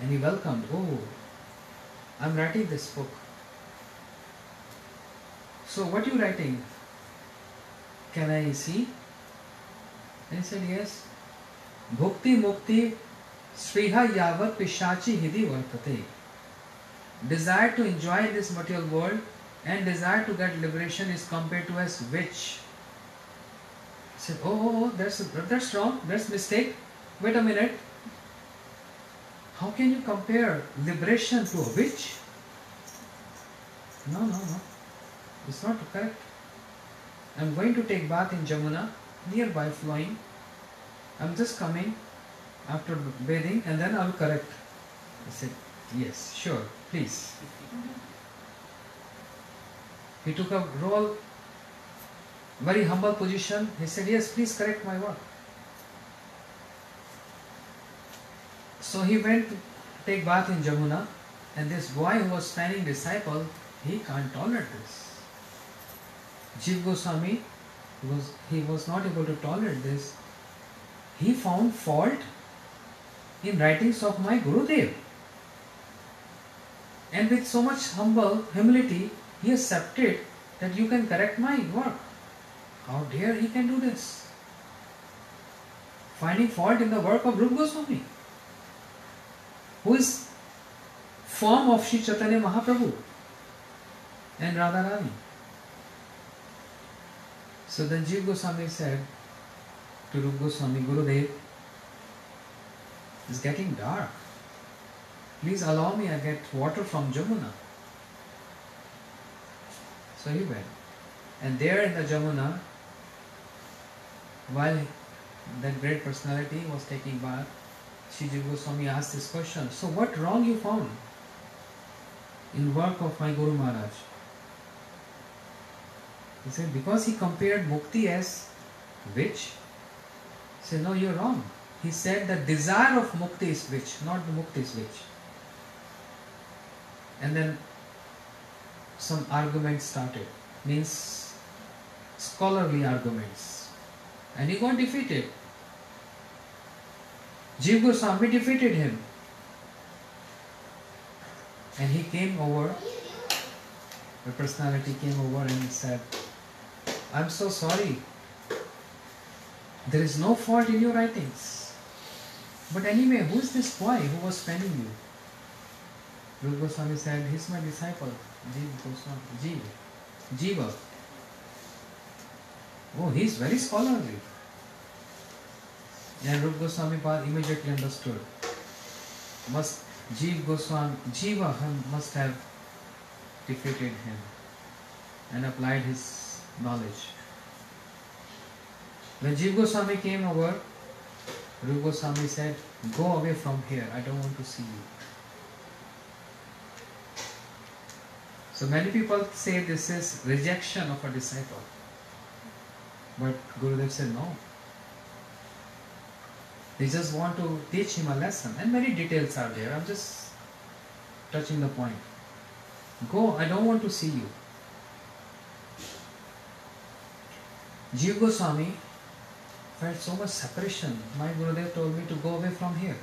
And he welcomed, "Oh, I'm writing this book." "So what are you writing? Can I see?" And he said, "Yes. Bhukti Mukti Sriha Yavat Pishachi Hidi Vartate." Desire to enjoy this material world and desire to get liberation is compared to as witch. He said, "Oh, that's wrong, that's mistake. Wait a minute. How can you compare liberation to a witch?" No. It's not correct. I'm going to take bath in Jamuna, nearby flowing. I'm just coming after bathing and then I'll correct. I said, "Yes, sure, please." He took a role, very humble position. He said, "Yes, please correct my work." So he went to take bath in Jamuna, and this boy who was standing disciple, he can't tolerate this. Jeev Goswami, he was not able to tolerate this. He found fault in writings of my Gurudev. And with so much humility, he accepted that you can correct my work. How dare he can do this? Finding fault in the work of Rupa Goswami, who is form of Sri Chaitanya Mahaprabhu and Radharani. So then Jeev Goswami said to Rupa Goswami, "Gurudev, it's getting dark. Please allow me, I get water from Jamuna." So he went. And there in the Jamuna, while that great personality was taking bath, Shri Jiva Goswami asked this question, "So what wrong you found in work of my Guru Maharaj?" He said, "Because he compared mukti as witch." He said, "No, you're wrong. He said the desire of mukti is witch, not the mukti is witch." And then some arguments started, means scholarly arguments. And he got defeated. Jiva Goswami defeated him. And he came over, the personality came over and said, "I'm so sorry. There is no fault in your writings. But anyway, who is this boy who was fanning you?" Rupa Goswami said, "He's my disciple, Jiva." "Oh, he's very scholarly." And Rupa Goswami immediately understood. Jiva must have defeated him and applied his knowledge. When Jiva Goswami came over, Rupa Goswami said, "Go away from here, I don't want to see you." So many people say this is rejection of a disciple. But Gurudev said no. They just want to teach him a lesson. And many details are there. I'm just touching the point. Go, I don't want to see you. Jiva Goswami felt so much separation. My Gurudev told me to go away from here.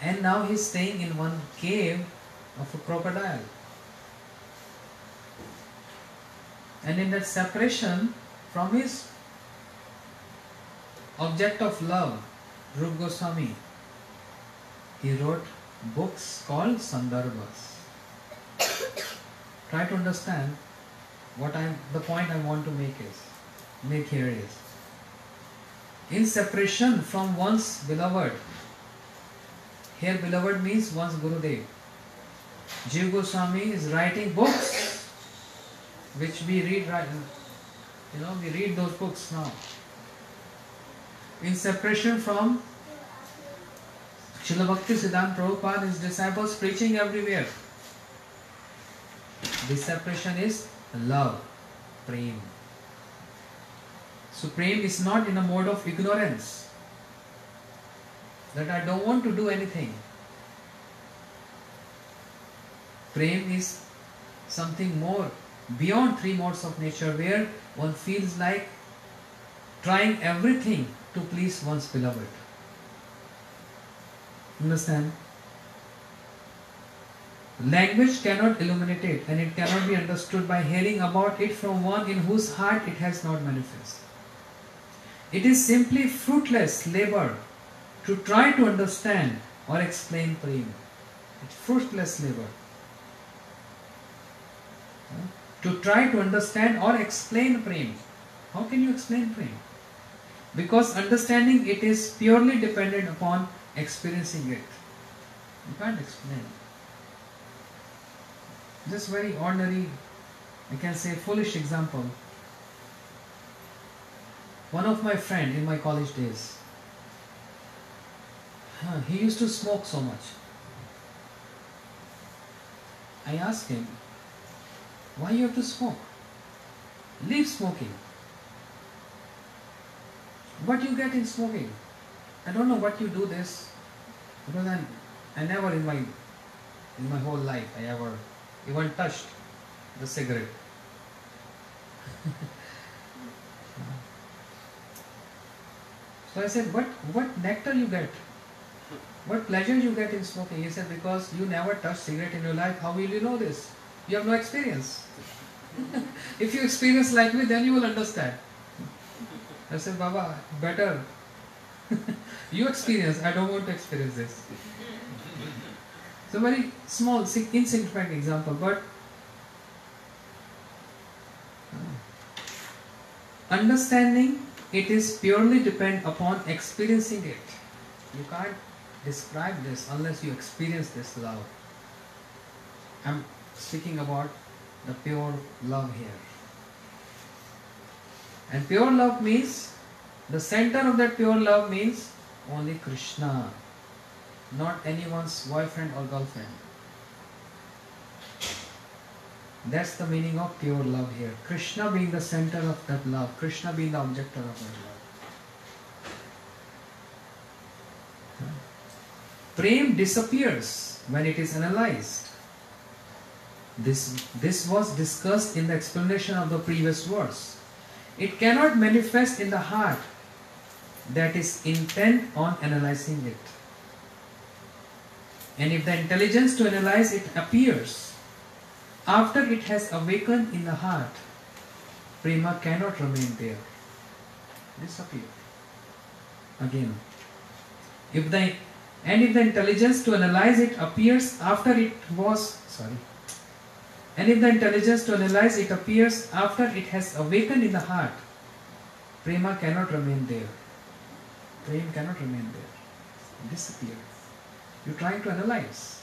and now he's staying in one cave of a crocodile. And in that separation from his object of love, Rupa Goswami, he wrote books called Sandarbhas. Try to understand the point I want to make here is, in separation from one's beloved, here beloved means one's Gurudev. Jiva Goswami is writing books which we read we read those books now. In separation from Srila Bhakti Siddhanta Prabhupada, his disciples preaching everywhere. This separation is love, prem. So prem is not in a mode of ignorance, that I don't want to do anything. Prem is something more beyond three modes of nature, where one feels like trying everything to please one's beloved. Understand? Language cannot illuminate it, and it cannot be understood by hearing about it from one in whose heart it has not manifested. It is simply fruitless labor to try to understand or explain prem. It's fruitless labor to try to understand or explain prem. How can you explain prem? Because understanding it is purely dependent upon experiencing it. You can't explain. Just very ordinary, I can say foolish example. One of my friend in my college days, he used to smoke so much. I asked him, why you have to smoke? Leave smoking. What you get in smoking? I don't know what you do this, because I never in my whole life I ever even touched the cigarette. So I said, what nectar you get? What pleasure you get in smoking? He said, because you never touched cigarette in your life, how will you know this? You have no experience. If you experience like me, then you will understand. I said, Baba, better. You experience, I don't want to experience this. It's a very small, insignificant example, but understanding it is purely depend upon experiencing it. You can't describe this unless you experience this love. I'm speaking about the pure love here. And pure love means, the center of that pure love means only Krishna, not anyone's boyfriend or girlfriend. That's the meaning of pure love here. Krishna being the center of that love, Krishna being the object of that love. Prem disappears when it is analyzed. This was discussed in the explanation of the previous verse. It cannot manifest in the heart that is intent on analyzing it. And if the intelligence to analyze it appears after it has awakened in the heart, prema cannot remain there. Disappear. Again. If the intelligence to analyze it appears after it was, and if the intelligence to analyze it appears after it has awakened in the heart, prema cannot remain there. Prema cannot remain there. It disappears. You're trying to analyze.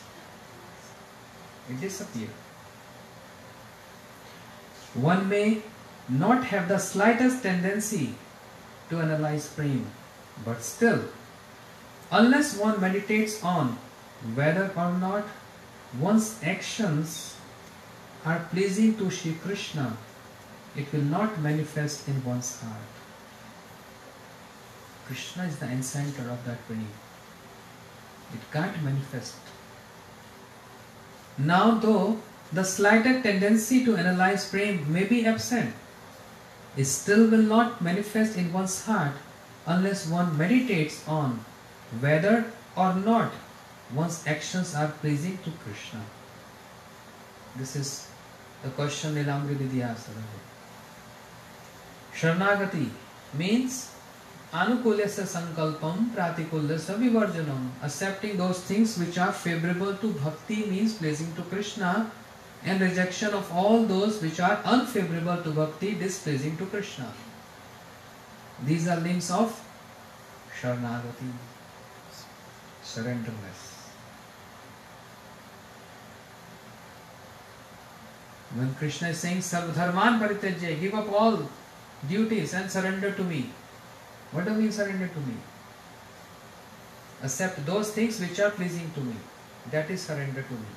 It disappears. One may not have the slightest tendency to analyze prema, but still, unless one meditates on whether or not one's actions are pleasing to Shri Krishna, it will not manifest in one's heart. Krishna is the center of that prema. It can't manifest. Now though the slightest tendency to analyze prema may be absent, it still will not manifest in one's heart unless one meditates on whether or not one's actions are pleasing to Krishna? This is the question Nilamri Didi asked. Sharanagati means anukulyasya sankalpam pratikulyasya vivarjanam. Accepting those things which are favorable to bhakti means pleasing to Krishna, and rejection of all those which are unfavorable to bhakti, displeasing to Krishna. These are limbs of Sharanagati, surrenderness. When Krishna is saying Sarvadharman Parityajya, give up all duties and surrender to me. What do you mean surrender to me? Accept those things which are pleasing to me. That is surrender to me.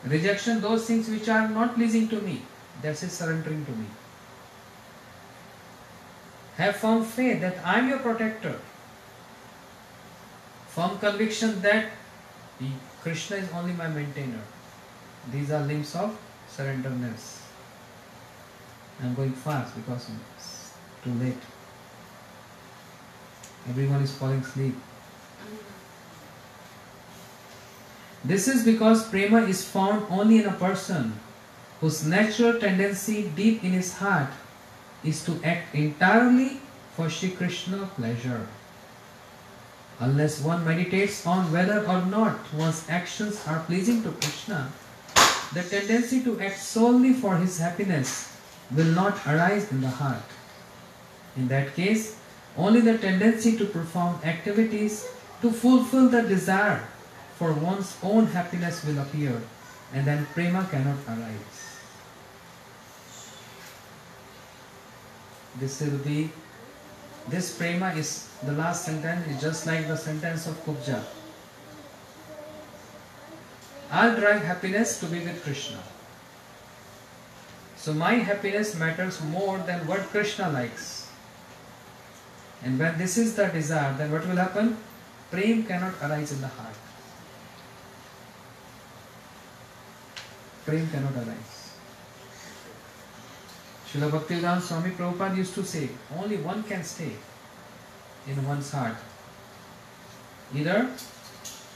Rejection those things which are not pleasing to me. That is surrendering to me. Have firm faith that I am your protector. Firm conviction that Krishna is only my maintainer. These are limbs of surrenderness. I am going fast because it's too late. Everyone is falling asleep. This is because prema is found only in a person whose natural tendency deep in his heart is to act entirely for Shri Krishna pleasure. Unless one meditates on whether or not one's actions are pleasing to Krishna, the tendency to act solely for his happiness will not arise in the heart. In that case, only the tendency to perform activities to fulfill the desire for one's own happiness will appear, and then prema cannot arise. This prema is, the last sentence is just like the sentence of Kubja. I'll drive happiness to be with Krishna. So my happiness matters more than what Krishna likes. And when this is the desire, then what will happen? Prem cannot arise in the heart. Prem cannot arise. Srila Bhaktivedanta Swami Prabhupada used to say, only one can stay in one's heart. Either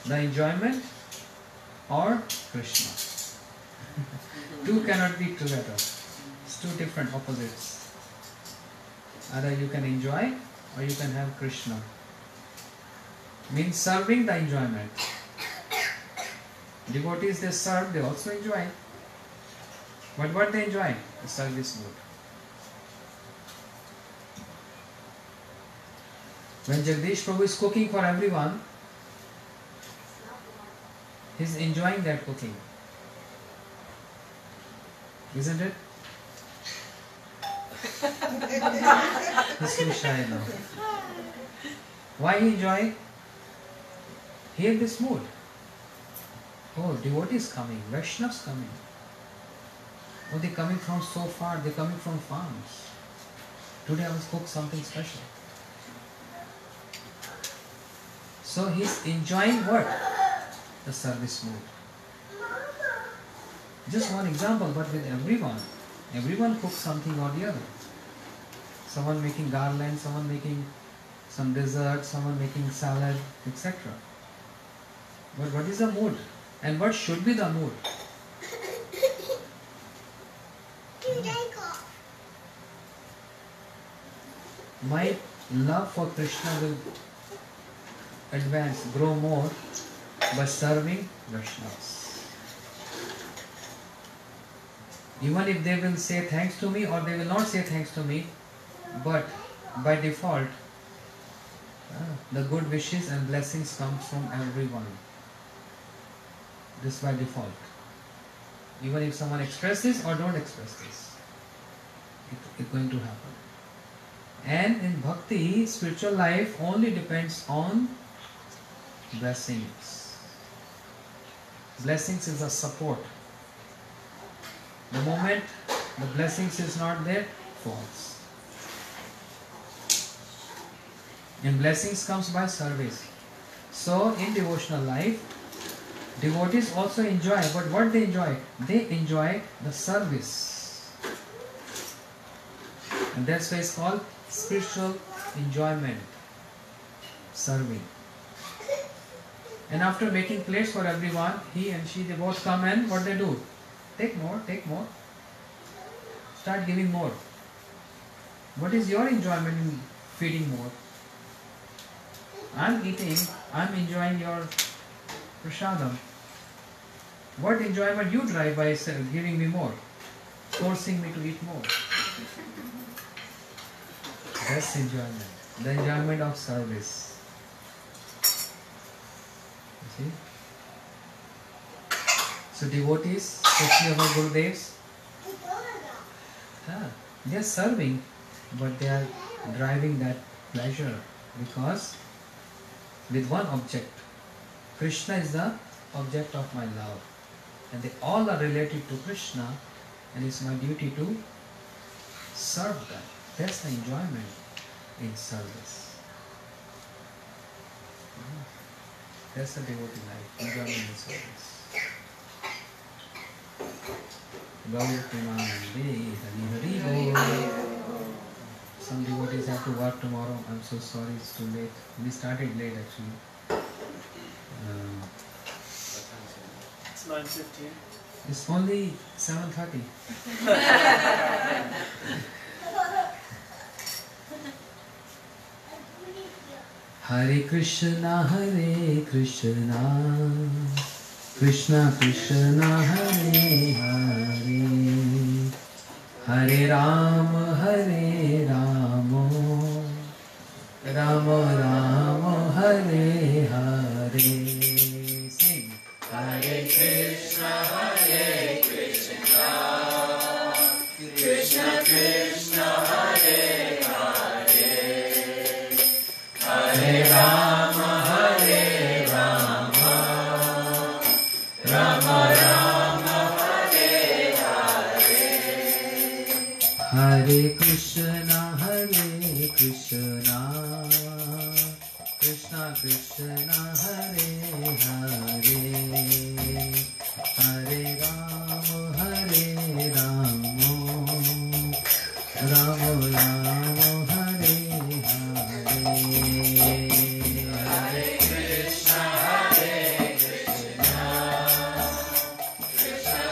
the enjoyment or Krishna. Two cannot be together. It's two different opposites. Either you can enjoy or you can have Krishna. Means serving the enjoyment. Devotees, they serve, they also enjoy. But what they enjoy? The service mood. When Jagdish Prabhu is cooking for everyone, he is enjoying that cooking. Isn't it? He's too shy now. Why he enjoy? He had this mood. Oh, devotees coming, Vaishnavas coming. Oh, they're coming from so far, they're coming from farms. Today I will cook something special. So he's enjoying what? The service mood. Just one example, but with everyone. Everyone cooks something or the other. Someone making garland, someone making some dessert, someone making salad, etc. But what is the mood? And what should be the mood? My love for Krishna will advance, grow more by serving Vaishnavas. Even if they will say thanks to me or they will not say thanks to me, but by default, the good wishes and blessings come from everyone. This by default. Even if someone expresses or don't express this, it's going to happen. And in bhakti, spiritual life only depends on blessings. Blessings is a support. The moment the blessings is not there, falls. And blessings comes by service. So in devotional life, devotees also enjoy, but what they enjoy? They enjoy the service. And that's why it's called spiritual enjoyment. Serving. And after making plates for everyone, he and she, they both come and what they do? Take more, take more. Start giving more. What is your enjoyment in feeding more? I'm eating, I'm enjoying your prasadam. What enjoyment you drive by giving me more? Forcing me to eat more. That's enjoyment. The enjoyment of service. You see? So devotees, especially our Gurudevs, they are serving, but they are driving that pleasure because with one object. Krishna is the object of my love. And they all are related to Krishna, and it's my duty to serve them. That's the enjoyment in service. That's the devotee life, enjoyment in service. Gaur Premanande, Hari Hari Bol. Some devotees have to work tomorrow. I'm so sorry, it's too late. We started late actually. It's 9:15. It's only 7:30. Hare Krishna, Krishna Krishna, Hare Hare, Hare Rama, Rama Rama, Hare Hare. Sing. Hare Krishna, Krishna Krishna, Hare Hare, Hare Rama, Rama Rama, Hare Hare. Hare Krishna, Krishna Krishna, Hare Hare, Hare Rama, Rama Rama, Hare Hare. Hare Krishna,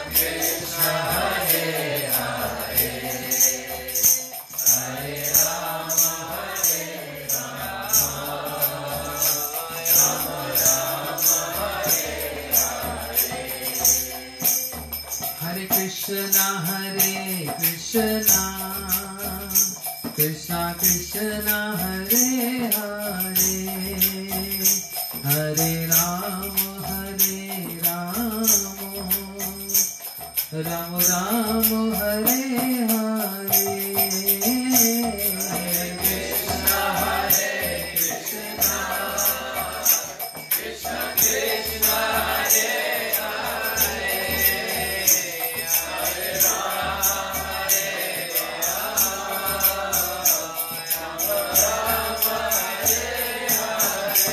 Krishna Krishna, Hare Hare, Hare Rama, Hare Krishna, Krishna Krishna, Hare Hare, Hare Rama, Rama Rama, Hare Hare. Hare Krishna, Krishna Krishna, Hare Hare, Hare Rama, Hare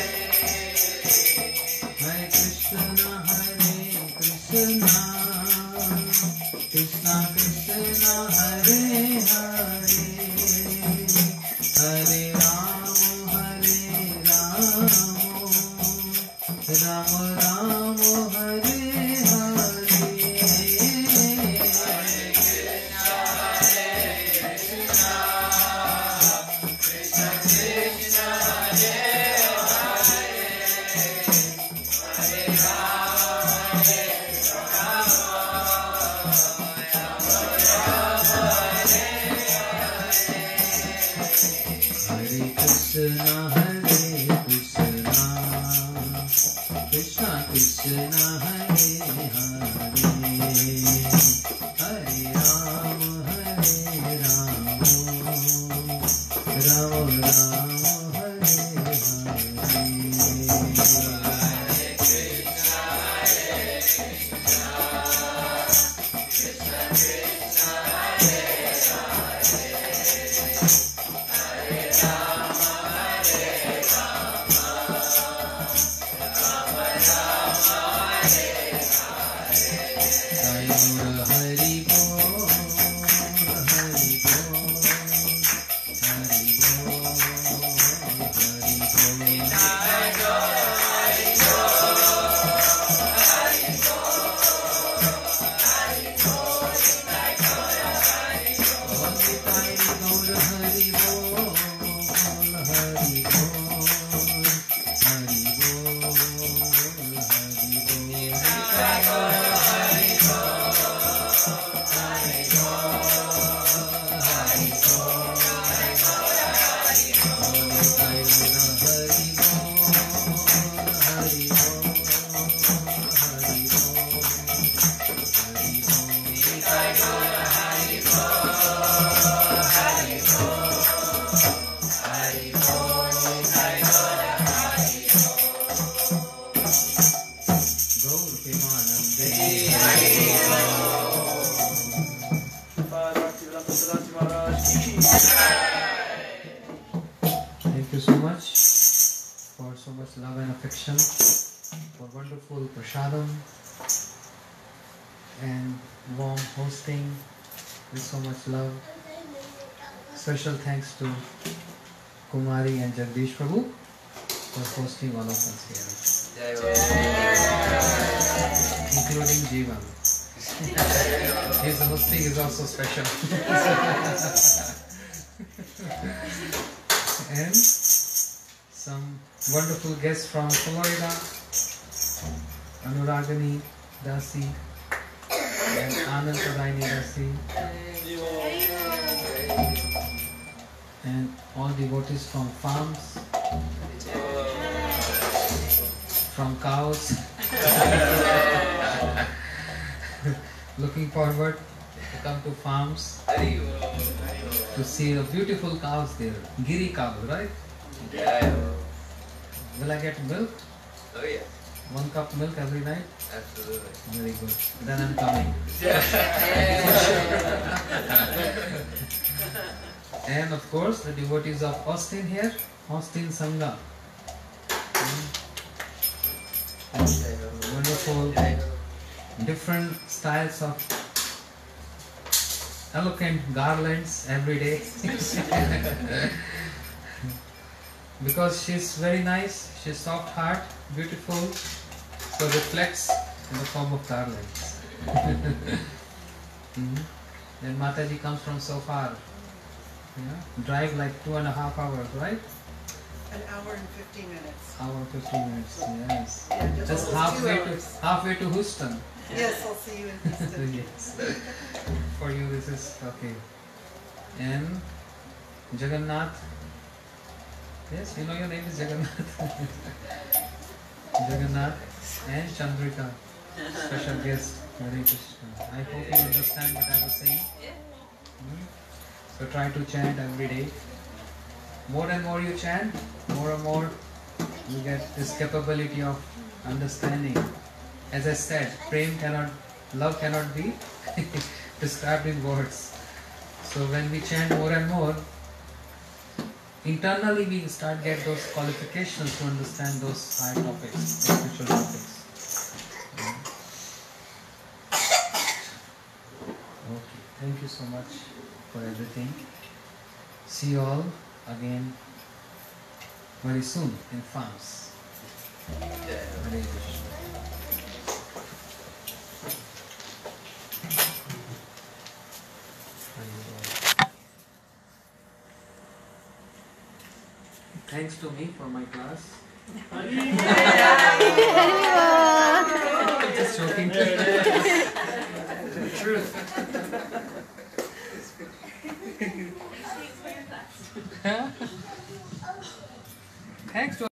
Krishna, Krishna Krishna, Hare Hare, Hare Rama, Rama Rama, Hare Hare. Hare Krishna, Krishna Krishna, Hare Hare, Hare Rama, Rama Rama, Hare Hari Bol, Hari Bol, Hari Bol. Thank you so much for so much love and affection, for wonderful prasadam and warm hosting with so much love. Special thanks to Kumari and Jagdish Prabhu for hosting all of us here, including Jeevan. His hosting is also special. And some wonderful guests from Florida, Anuragani Dasi and Anand Pradayani Dasi, and all devotees from farms, from cows. Looking forward to come to farms to see the beautiful cows there. Giri cows, right? Yeah. Will I get milk? Oh yeah. 1 cup milk every night? Absolutely. Very good. Then I'm coming. And of course, the devotees of Austin here, Austin Sangha. Wonderful, different styles of eloquent garlands every day. Because she's very nice, she's soft heart, beautiful, so reflects in the form of garlands. Then Mataji comes from so far. Drive like 2.5 hours, right? An hour and 15 minutes. Hour 15 minutes, yes. Yeah, Just almost 2 hours. halfway to Houston. Yes, I'll see you in Houston. Yes. For you this is okay. And Jagannath. Yes, you know your name is Jagannath. Jagannath and Chandrika. Special guest. Hare Krishna. I hope you understand what I was saying. So try to chant every day. More and more you chant, more and more you get this capability of understanding. As I said, love cannot be described in words. So when we chant more and more, internally we start get those qualifications to understand those high topics, those spiritual topics. Okay, thank you so much for everything. See you all again very soon in farms. Hare Krishna. Thanks to me for my class.